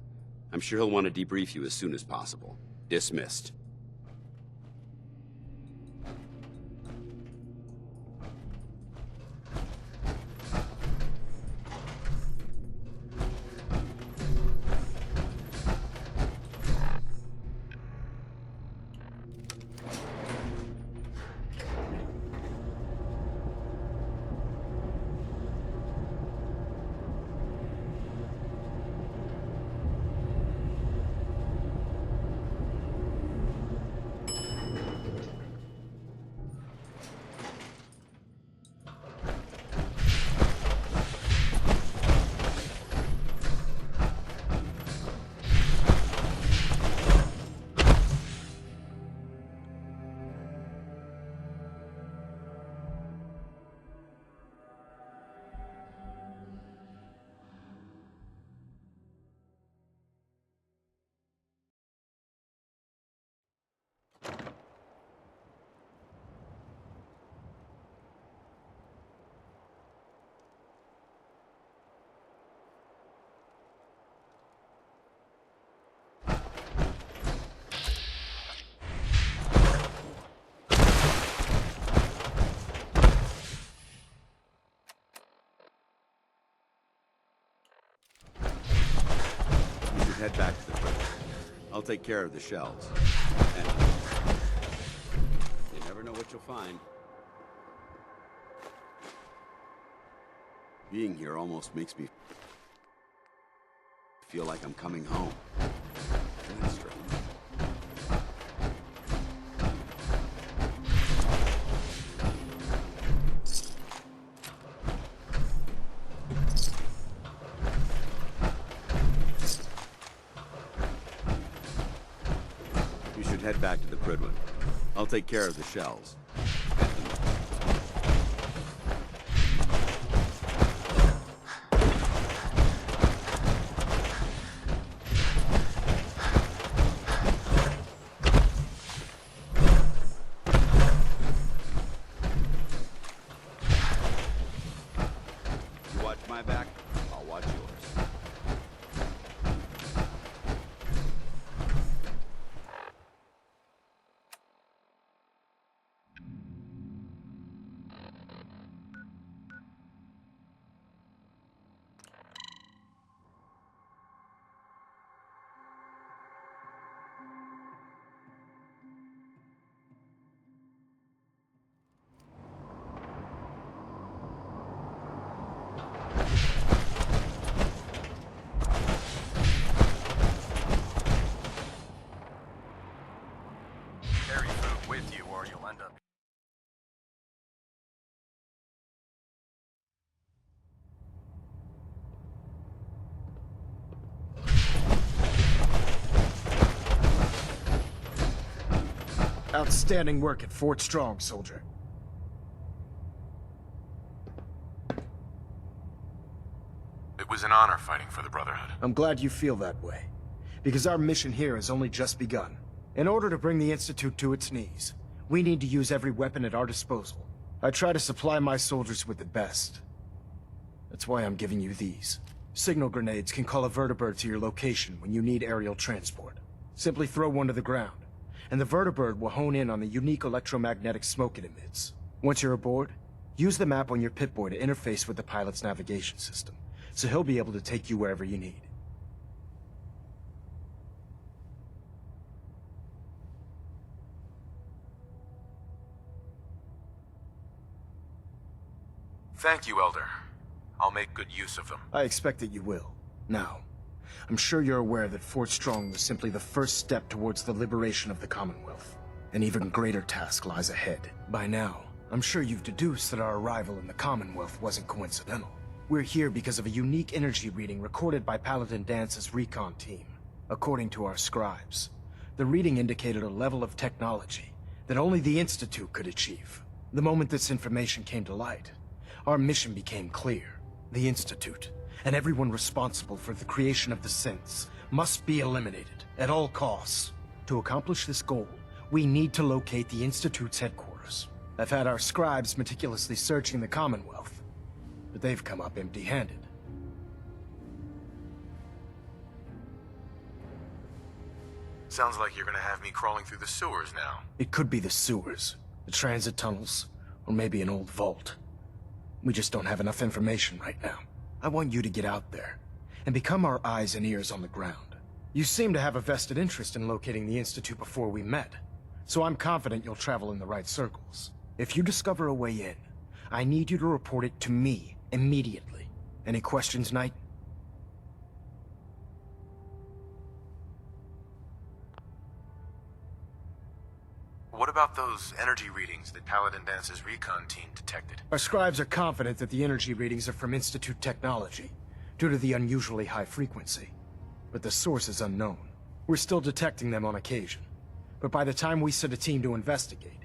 I'm sure he'll want to debrief you as soon as possible. Dismissed. Head back to the prison. I'll take care of the shells. And you never know what you'll find. Being here almost makes me feel like I'm coming home. Isn't that strange? Head back to the Pridwin. I'll take care of the shells. You watch my back, I'll watch yours. Outstanding work at Fort Strong, soldier. It was an honor fighting for the Brotherhood. I'm glad you feel that way, because our mission here has only just begun. In order to bring the Institute to its knees, we need to use every weapon at our disposal. I try to supply my soldiers with the best. That's why I'm giving you these. Signal grenades can call a vertibird to your location when you need aerial transport. Simply throw one to the ground, and the vertibird will hone in on the unique electromagnetic smoke it emits. Once you're aboard, use the map on your Pip-Boy to interface with the pilot's navigation system, so he'll be able to take you wherever you need. Thank you, Elder. I'll make good use of them. I expect that you will. Now, I'm sure you're aware that Fort Strong was simply the first step towards the liberation of the Commonwealth. An even greater task lies ahead. By now, I'm sure you've deduced that our arrival in the Commonwealth wasn't coincidental. We're here because of a unique energy reading recorded by Paladin Dance's recon team. According to our scribes, the reading indicated a level of technology that only the Institute could achieve. The moment this information came to light, our mission became clear. The Institute, and everyone responsible for the creation of the synths, must be eliminated at all costs. To accomplish this goal, we need to locate the Institute's headquarters. I've had our scribes meticulously searching the Commonwealth, but they've come up empty-handed. Sounds like you're gonna have me crawling through the sewers now. It could be the sewers, the transit tunnels, or maybe an old vault. We just don't have enough information right now. I want you to get out there and become our eyes and ears on the ground. You seem to have a vested interest in locating the Institute before we met, so I'm confident you'll travel in the right circles. If you discover a way in, I need you to report it to me immediately. Any questions, Knight? What about those energy readings that Paladin Dance's recon team detected? Our scribes are confident that the energy readings are from Institute technology, due to the unusually high frequency. But the source is unknown. We're still detecting them on occasion. But by the time we send a team to investigate,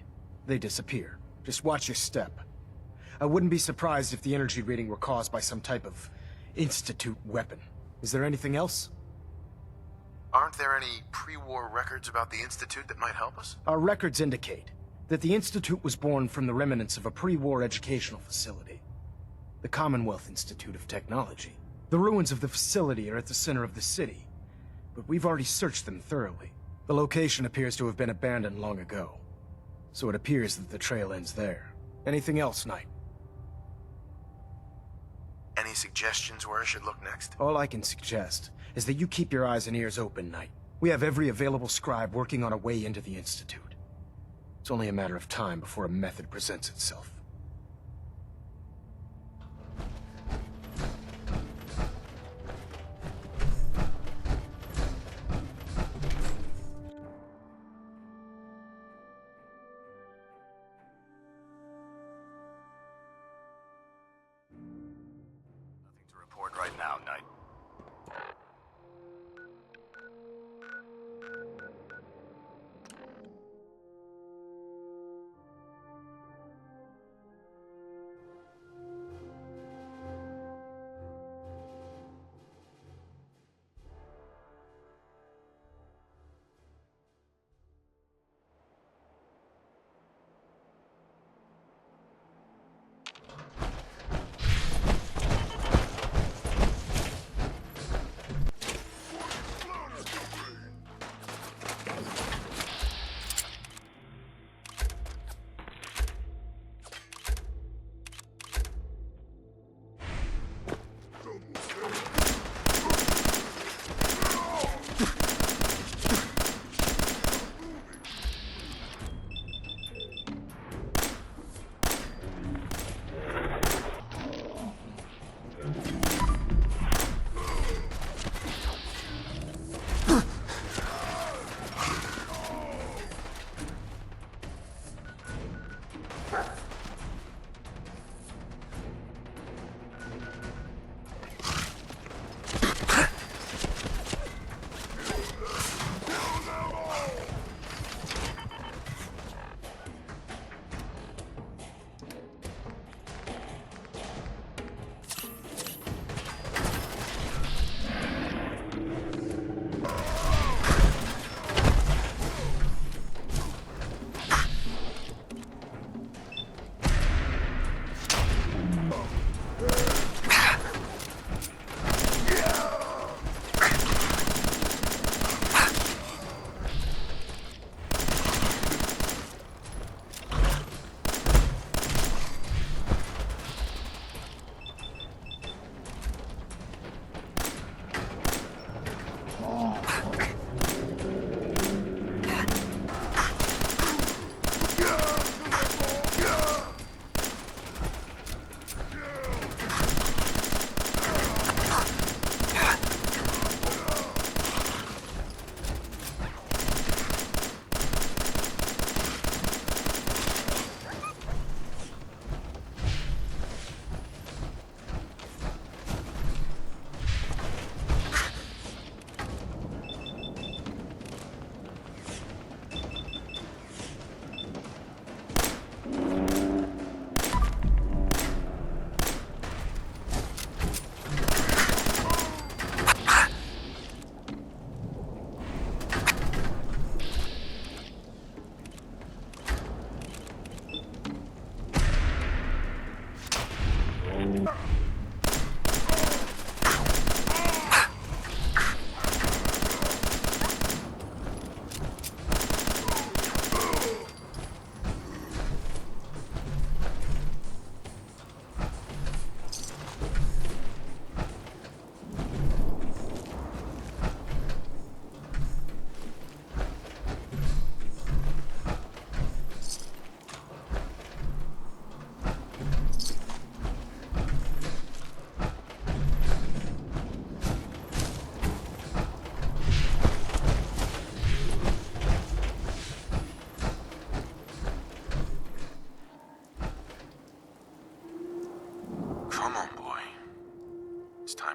they disappear. Just watch your step. I wouldn't be surprised if the energy reading were caused by some type of Institute weapon. Is there anything else? Aren't there any pre-war records about the Institute that might help us? Our records indicate that the Institute was born from the remnants of a pre-war educational facility, the Commonwealth Institute of Technology. The ruins of the facility are at the center of the city, but we've already searched them thoroughly. The location appears to have been abandoned long ago, so it appears that the trail ends there. Anything else, Knight? Any suggestions where I should look next? All I can suggest is that you keep your eyes and ears open, Knight. We have every available scribe working on a way into the Institute. It's only a matter of time before a method presents itself. Nothing to report right now, Knight.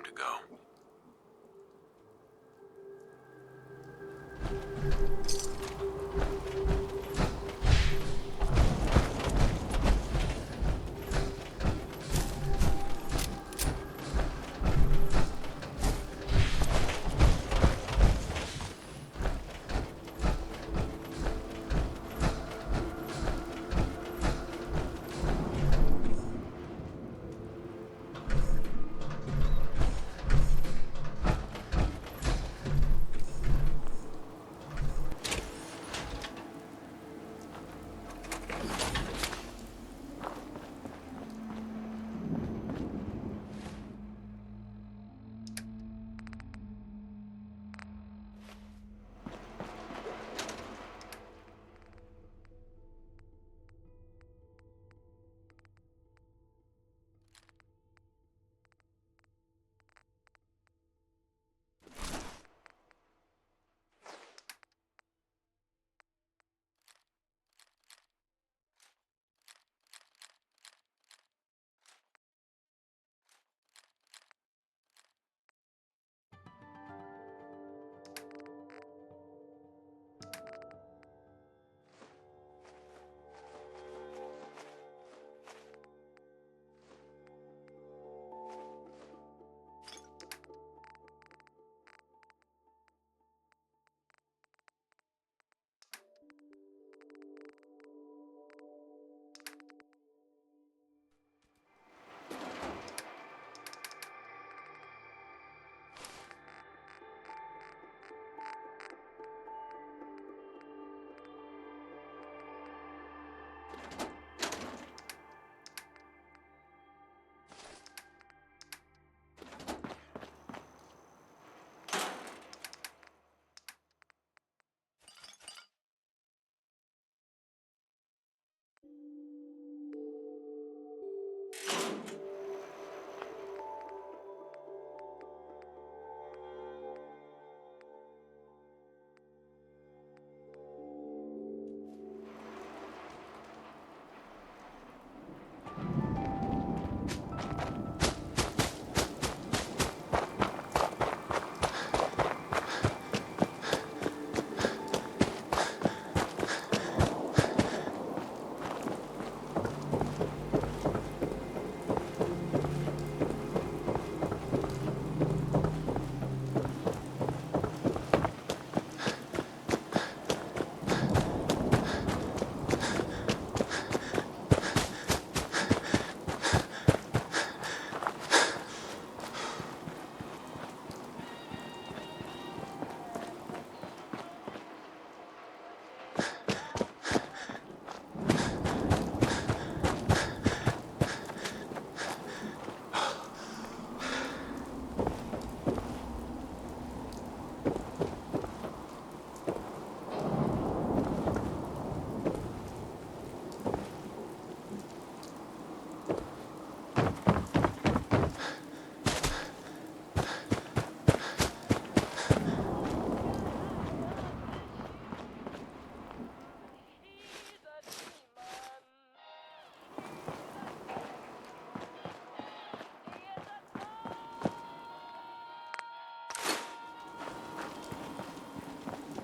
time to go.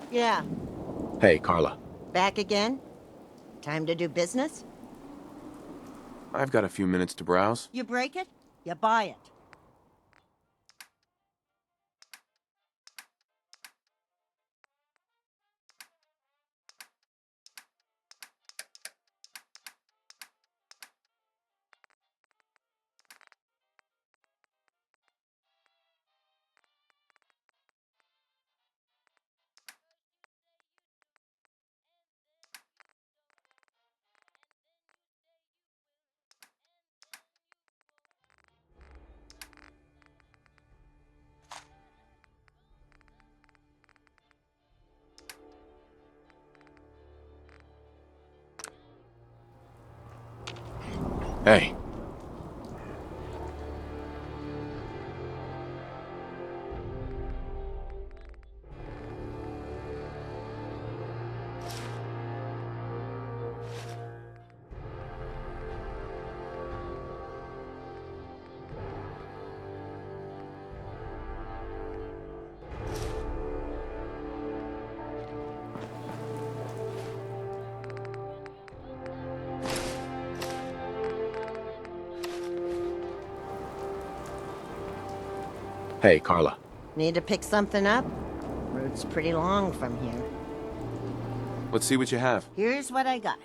Yeah. Hey, Carla. Back again? Time to do business? I've got a few minutes to browse. You break it, you buy it. Hey. Hey, Carla. Need to pick something up? Route's pretty long from here. Let's see what you have. Here's what I got.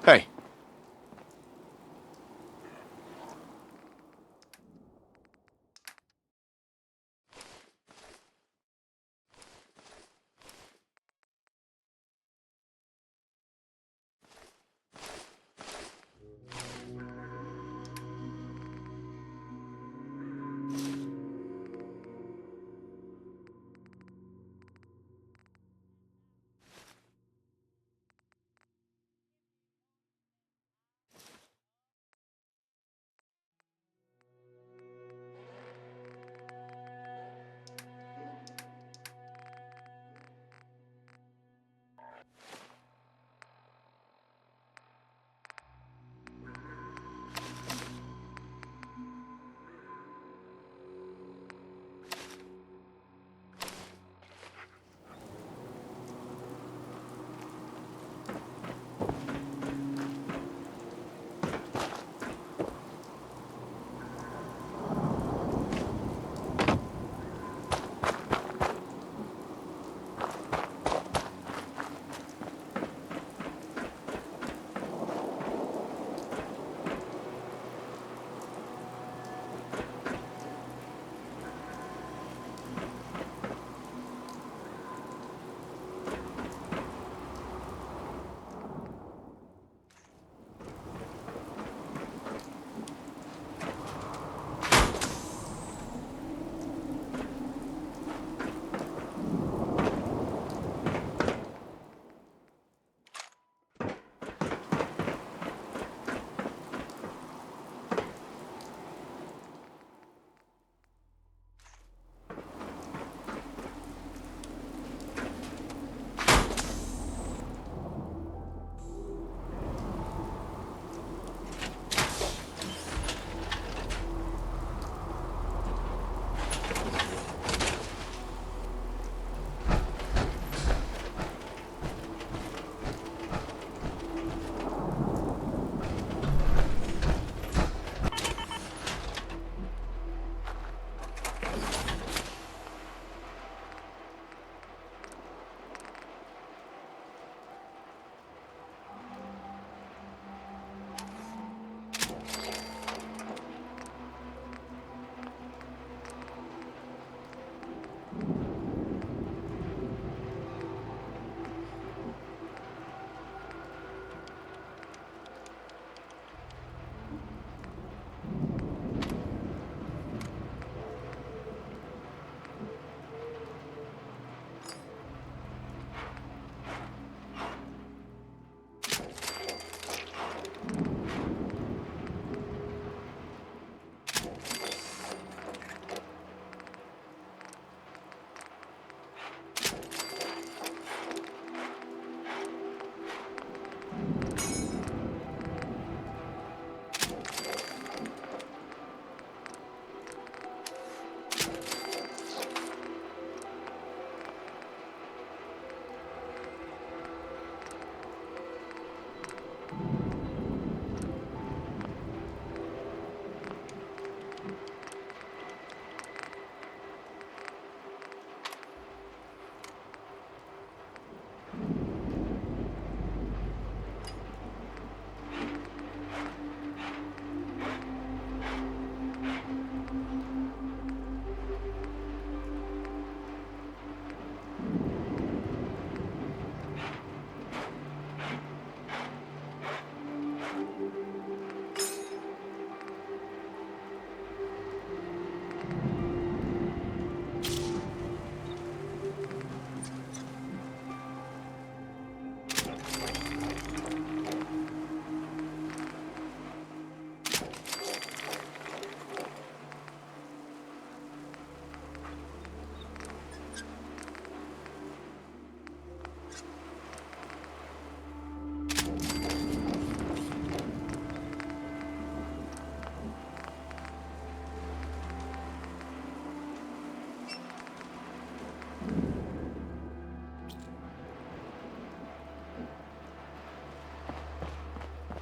Hey.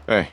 Hey.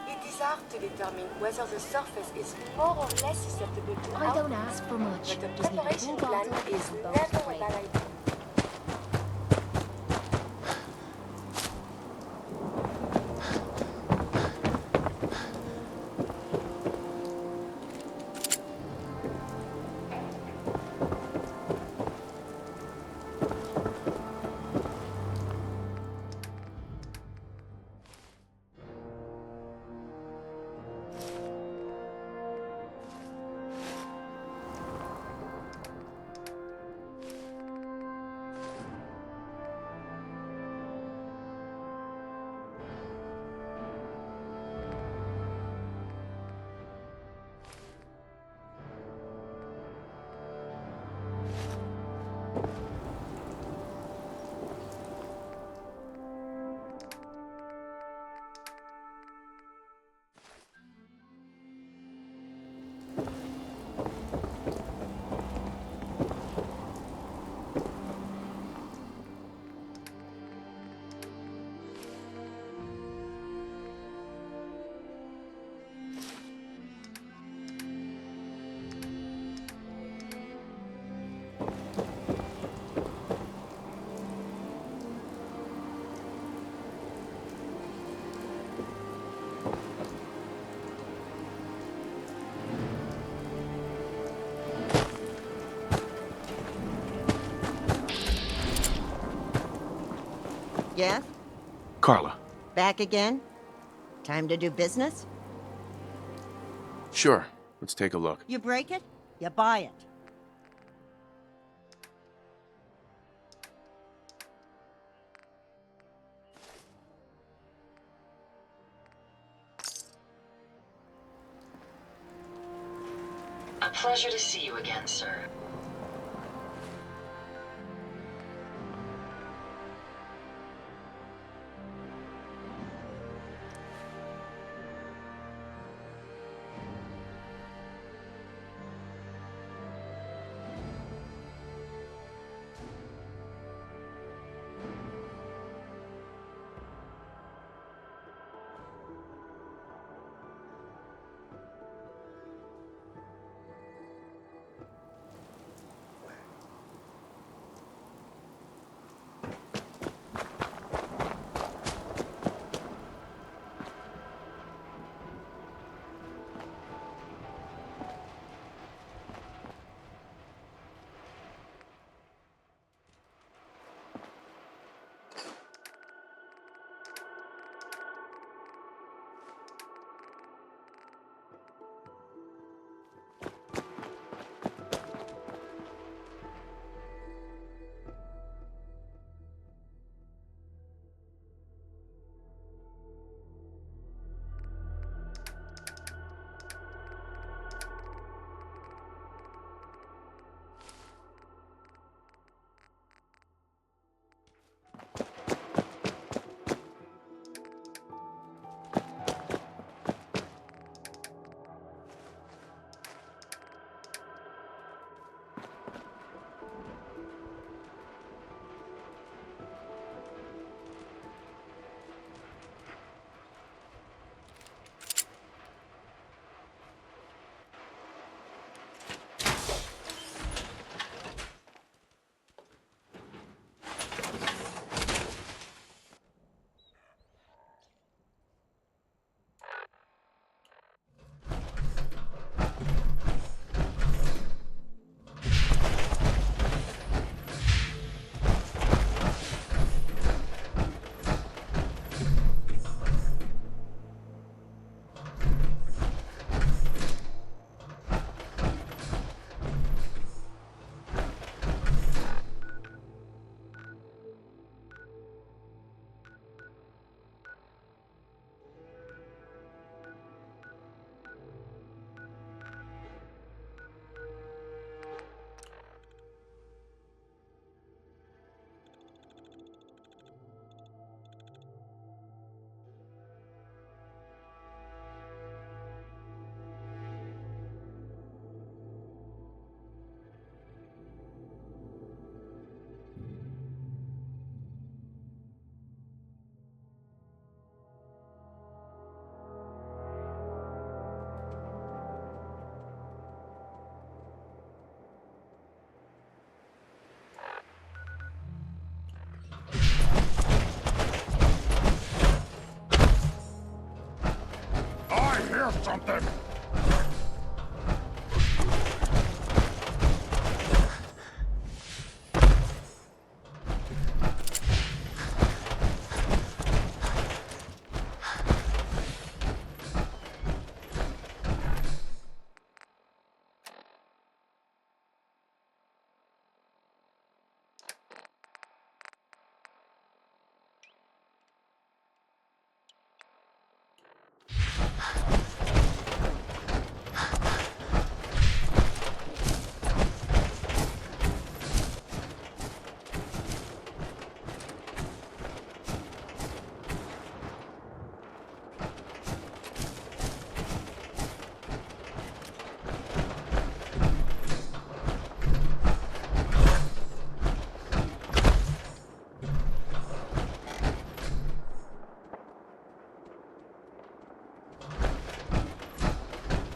It is hard to determine whether the surface is more or less susceptible to I don't ask for much. but a Just need a preparation full plan bottle is and both never a great. bad idea. Yes? Carla. Back again? Time to do business? Sure. Let's take a look. You break it, you buy it. A pleasure to see you again, sir. hear something.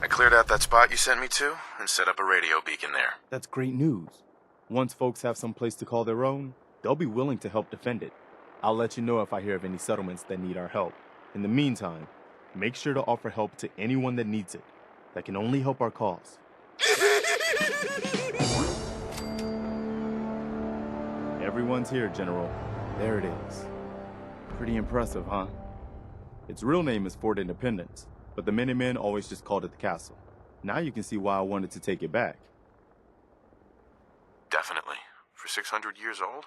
Cleared out that spot you sent me to and set up a radio beacon there. That's great news. Once folks have some place to call their own, they'll be willing to help defend it. I'll let you know if I hear of any settlements that need our help. In the meantime, make sure to offer help to anyone that needs it. That can only help our cause. Everyone's here, General. There it is. Pretty impressive, huh? Its real name is Fort Independence, but the Minutemen always just called it the castle. Now you can see why I wanted to take it back. Definitely. For 600 years old,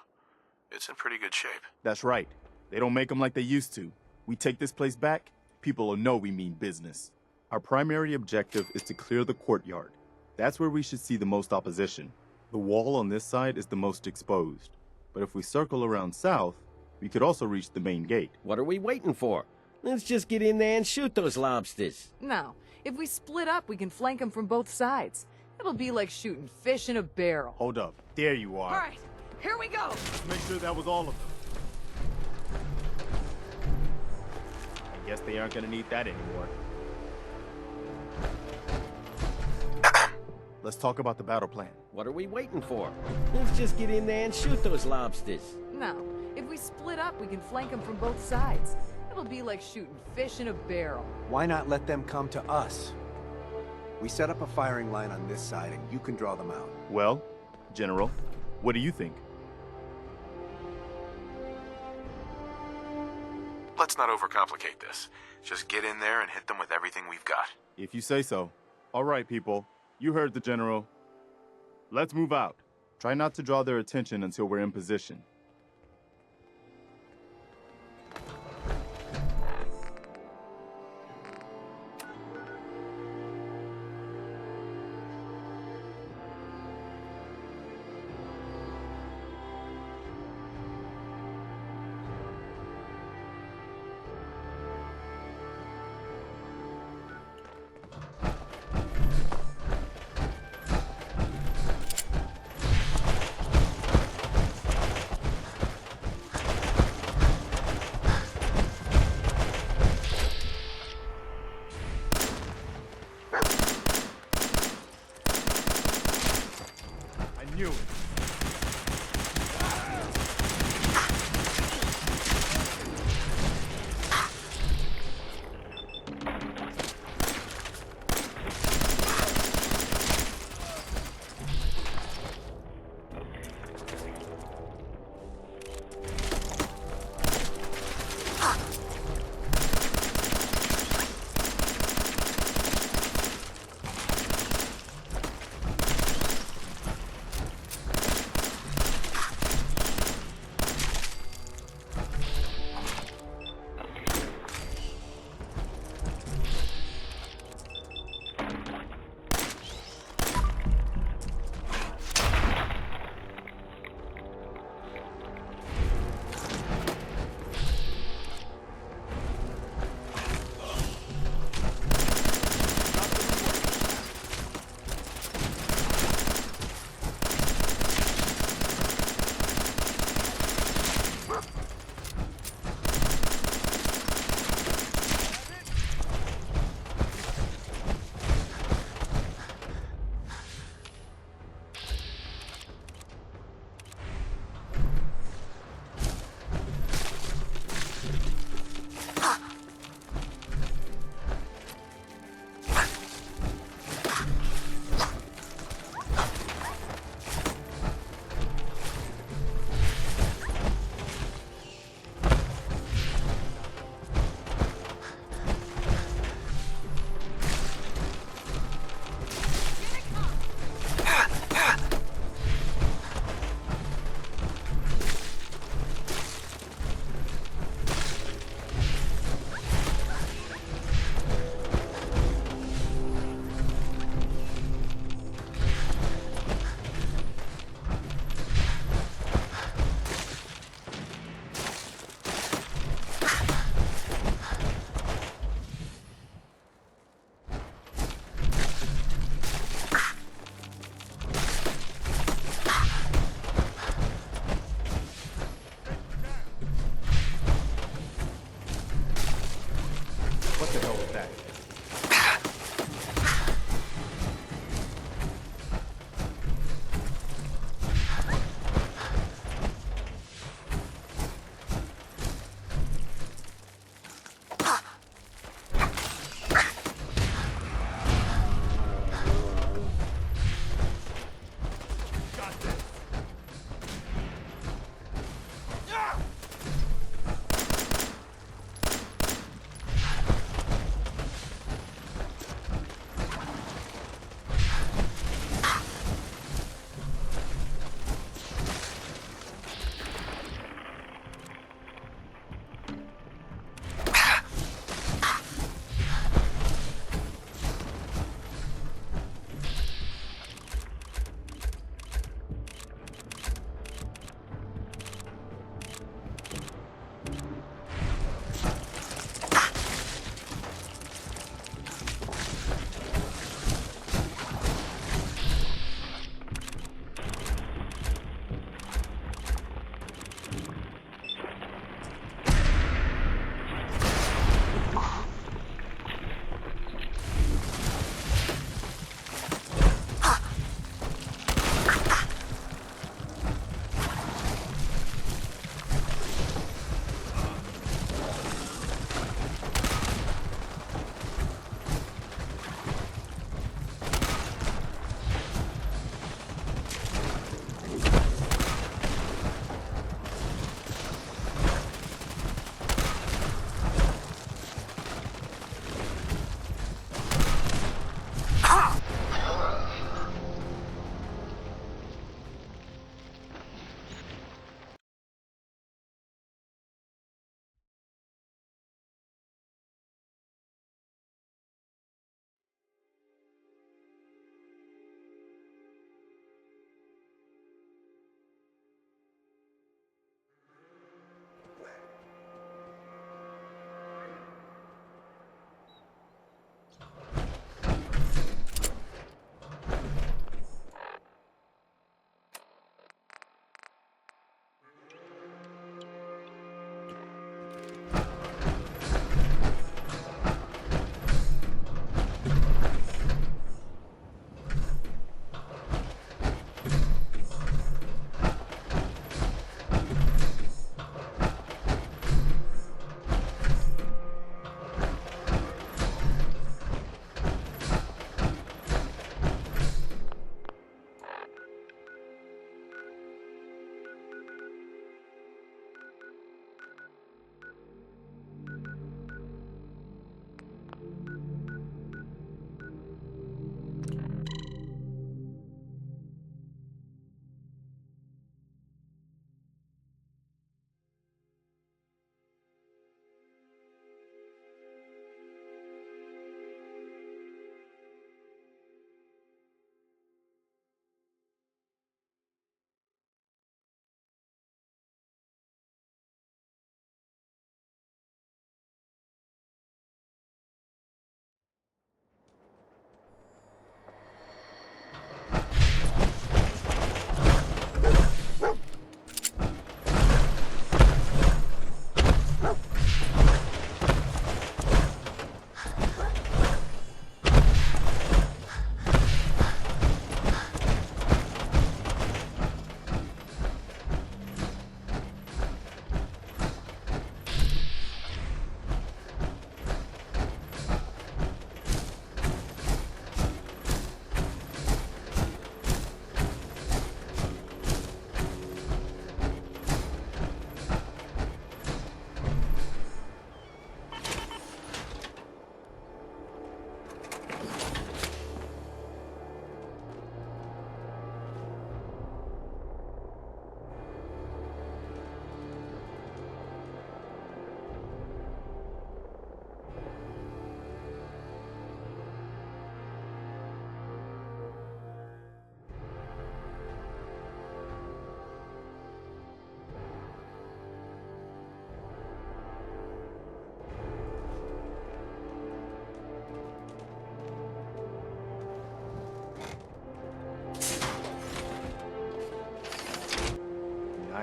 it's in pretty good shape. That's right. They don't make them like they used to. We take this place back, people will know we mean business. Our primary objective is to clear the courtyard. That's where we should see the most opposition. The wall on this side is the most exposed. But if we circle around south, we could also reach the main gate. What are we waiting for? Let's just get in there and shoot those lobsters. No. If we split up, we can flank them from both sides. It'll be like shooting fish in a barrel. Hold up. There you are. All right, here we go. Let's make sure that was all of them. I guess they aren't gonna need that anymore. Let's talk about the battle plan. What are we waiting for? Let's just get in there and shoot those lobsters. No. If we split up, we can flank them from both sides. It'll be like shooting fish in a barrel. Why not let them come to us? We set up a firing line on this side and you can draw them out. Well, General, what do you think? Let's not overcomplicate this. Just get in there and hit them with everything we've got. If you say so. All right, people. You heard the General. Let's move out. Try not to draw their attention until we're in position. Knew it.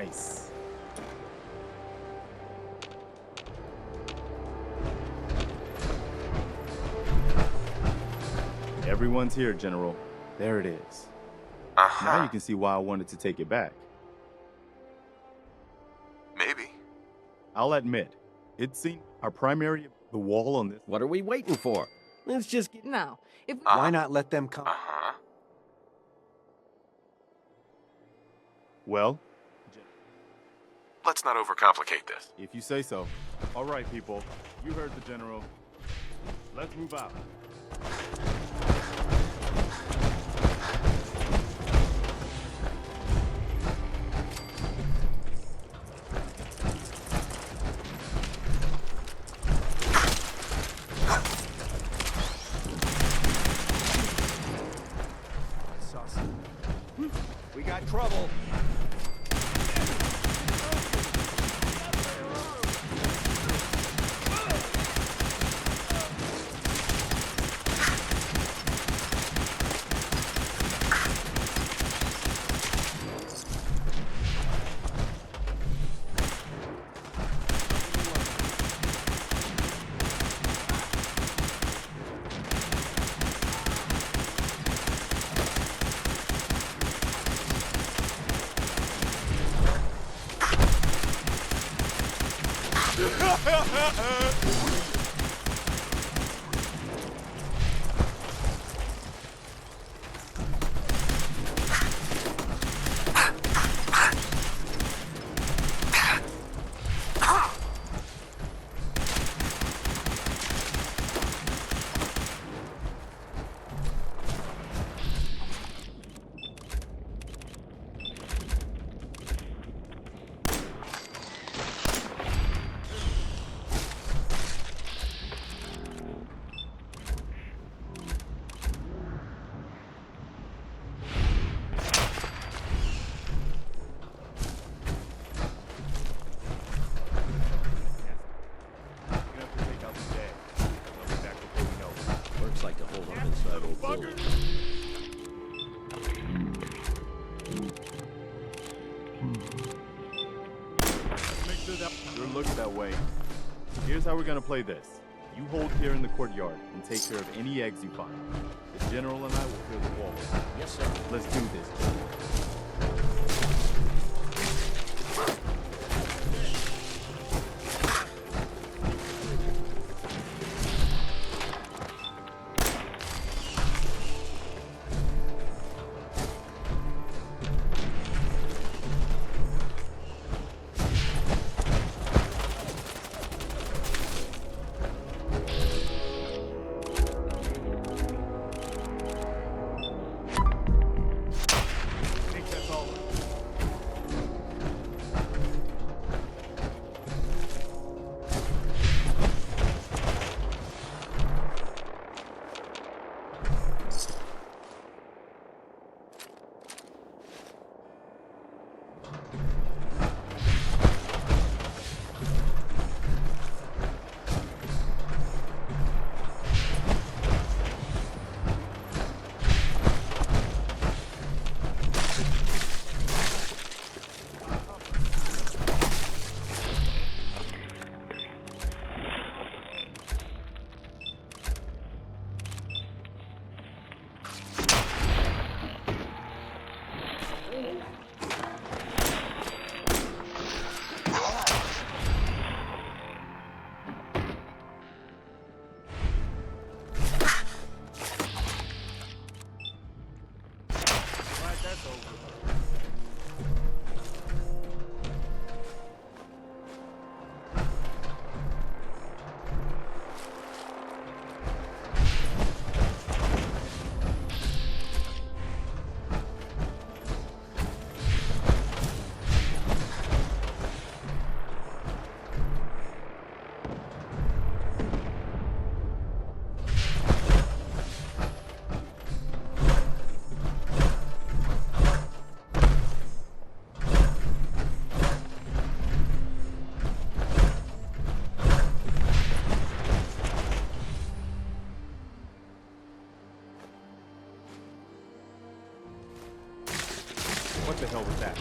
Nice. Everyone's here, General. There it is. Now you can see why I wanted to take it back. Maybe. I'll admit, it seemed our primary the wall on this. What are we waiting for? Let's just get... No. If Why not let them come? Well, Let's not overcomplicate this. if you say so. All right, people. You heard the General. Let's move out. We got trouble. Works like to hold on inside old building. Make sure that you're looking that way. Here's how we're gonna play this. You hold here in the courtyard and take care of any eggs you find. The General and I will clear the walls. Yes, sir. Let's do this. What the hell was that?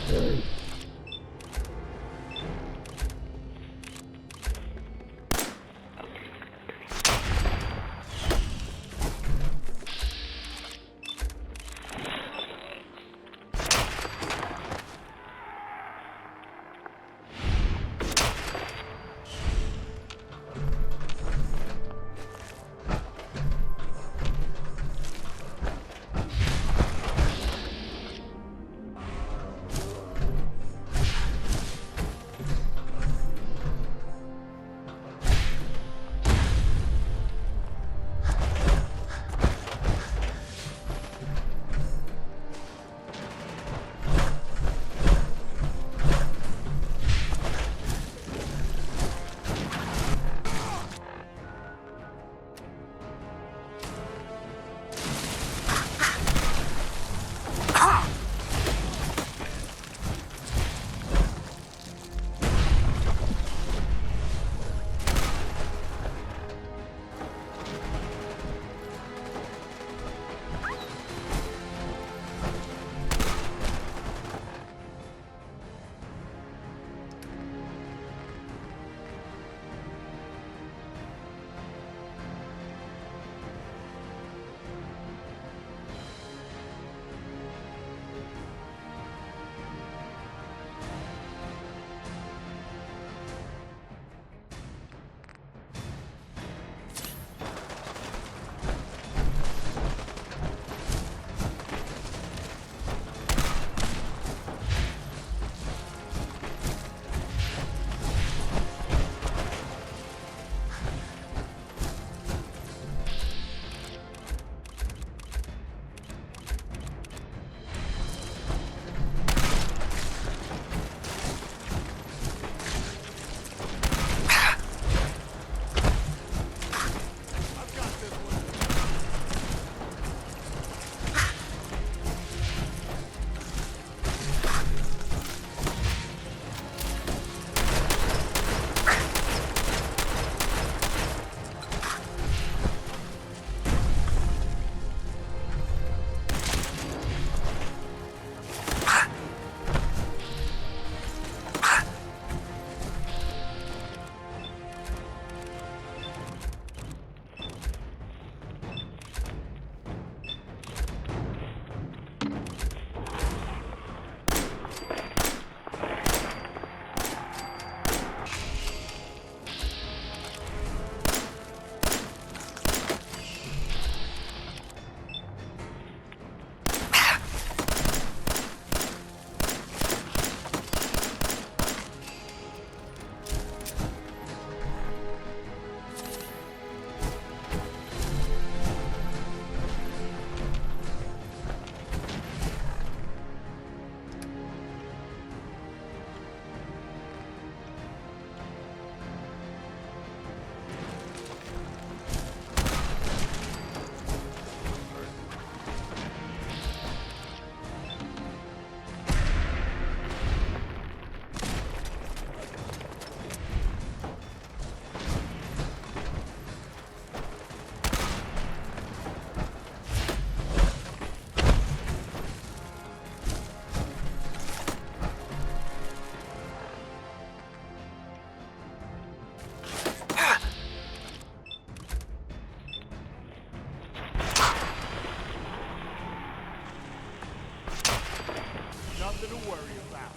nothing to worry about.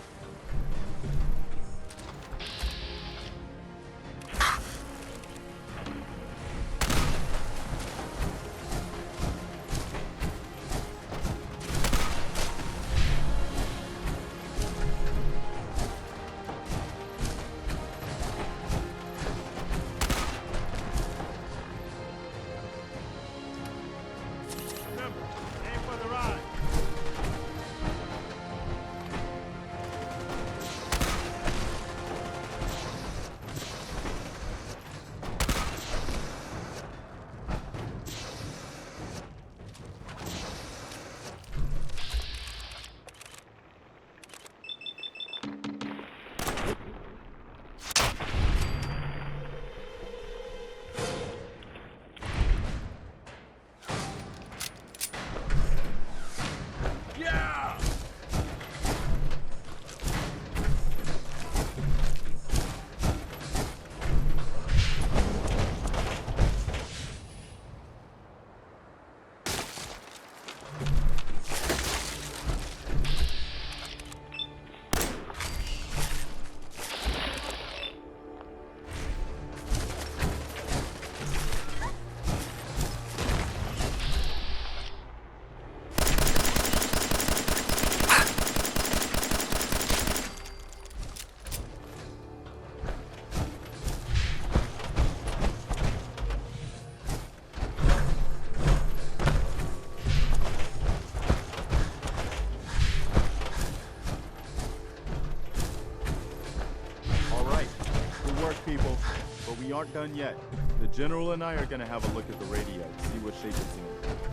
People, but we aren't done yet. The General and I are gonna have a look at the radio to see what shape it's in.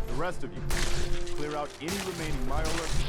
The rest of you, clear out any remaining mireless.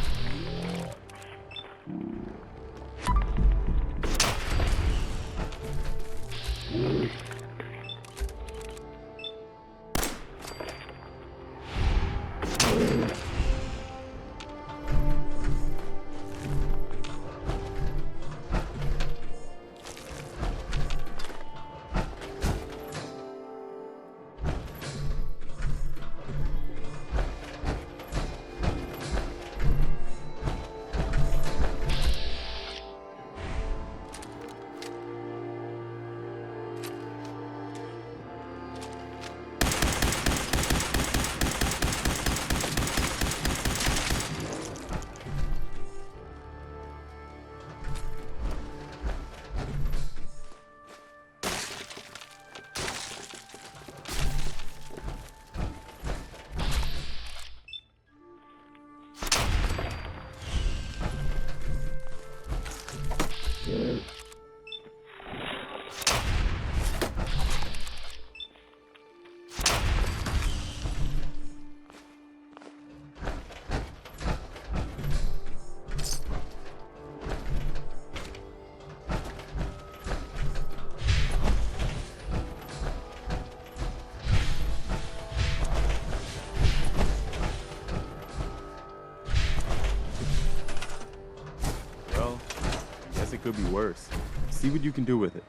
It could be worse. See what you can do with it.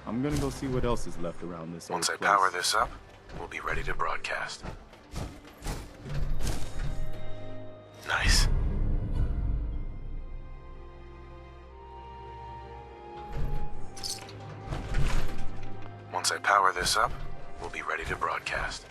I'm gonna go see what else is left around this old Once I place. power this up, we'll be ready to broadcast. Nice. Once I power this up, we'll be ready to broadcast.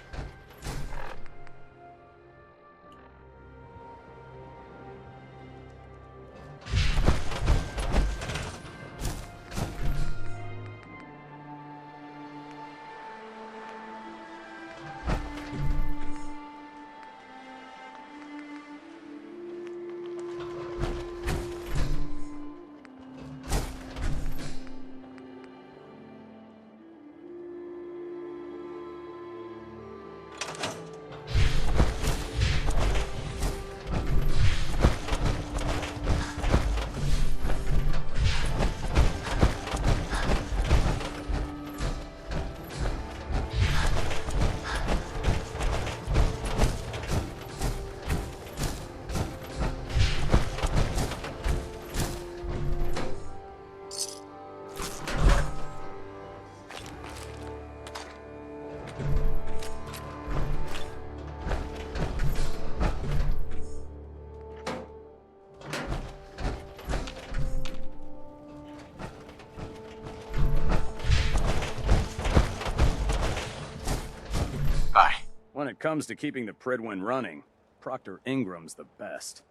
it comes to keeping the Pridwin running, Proctor Ingram's the best.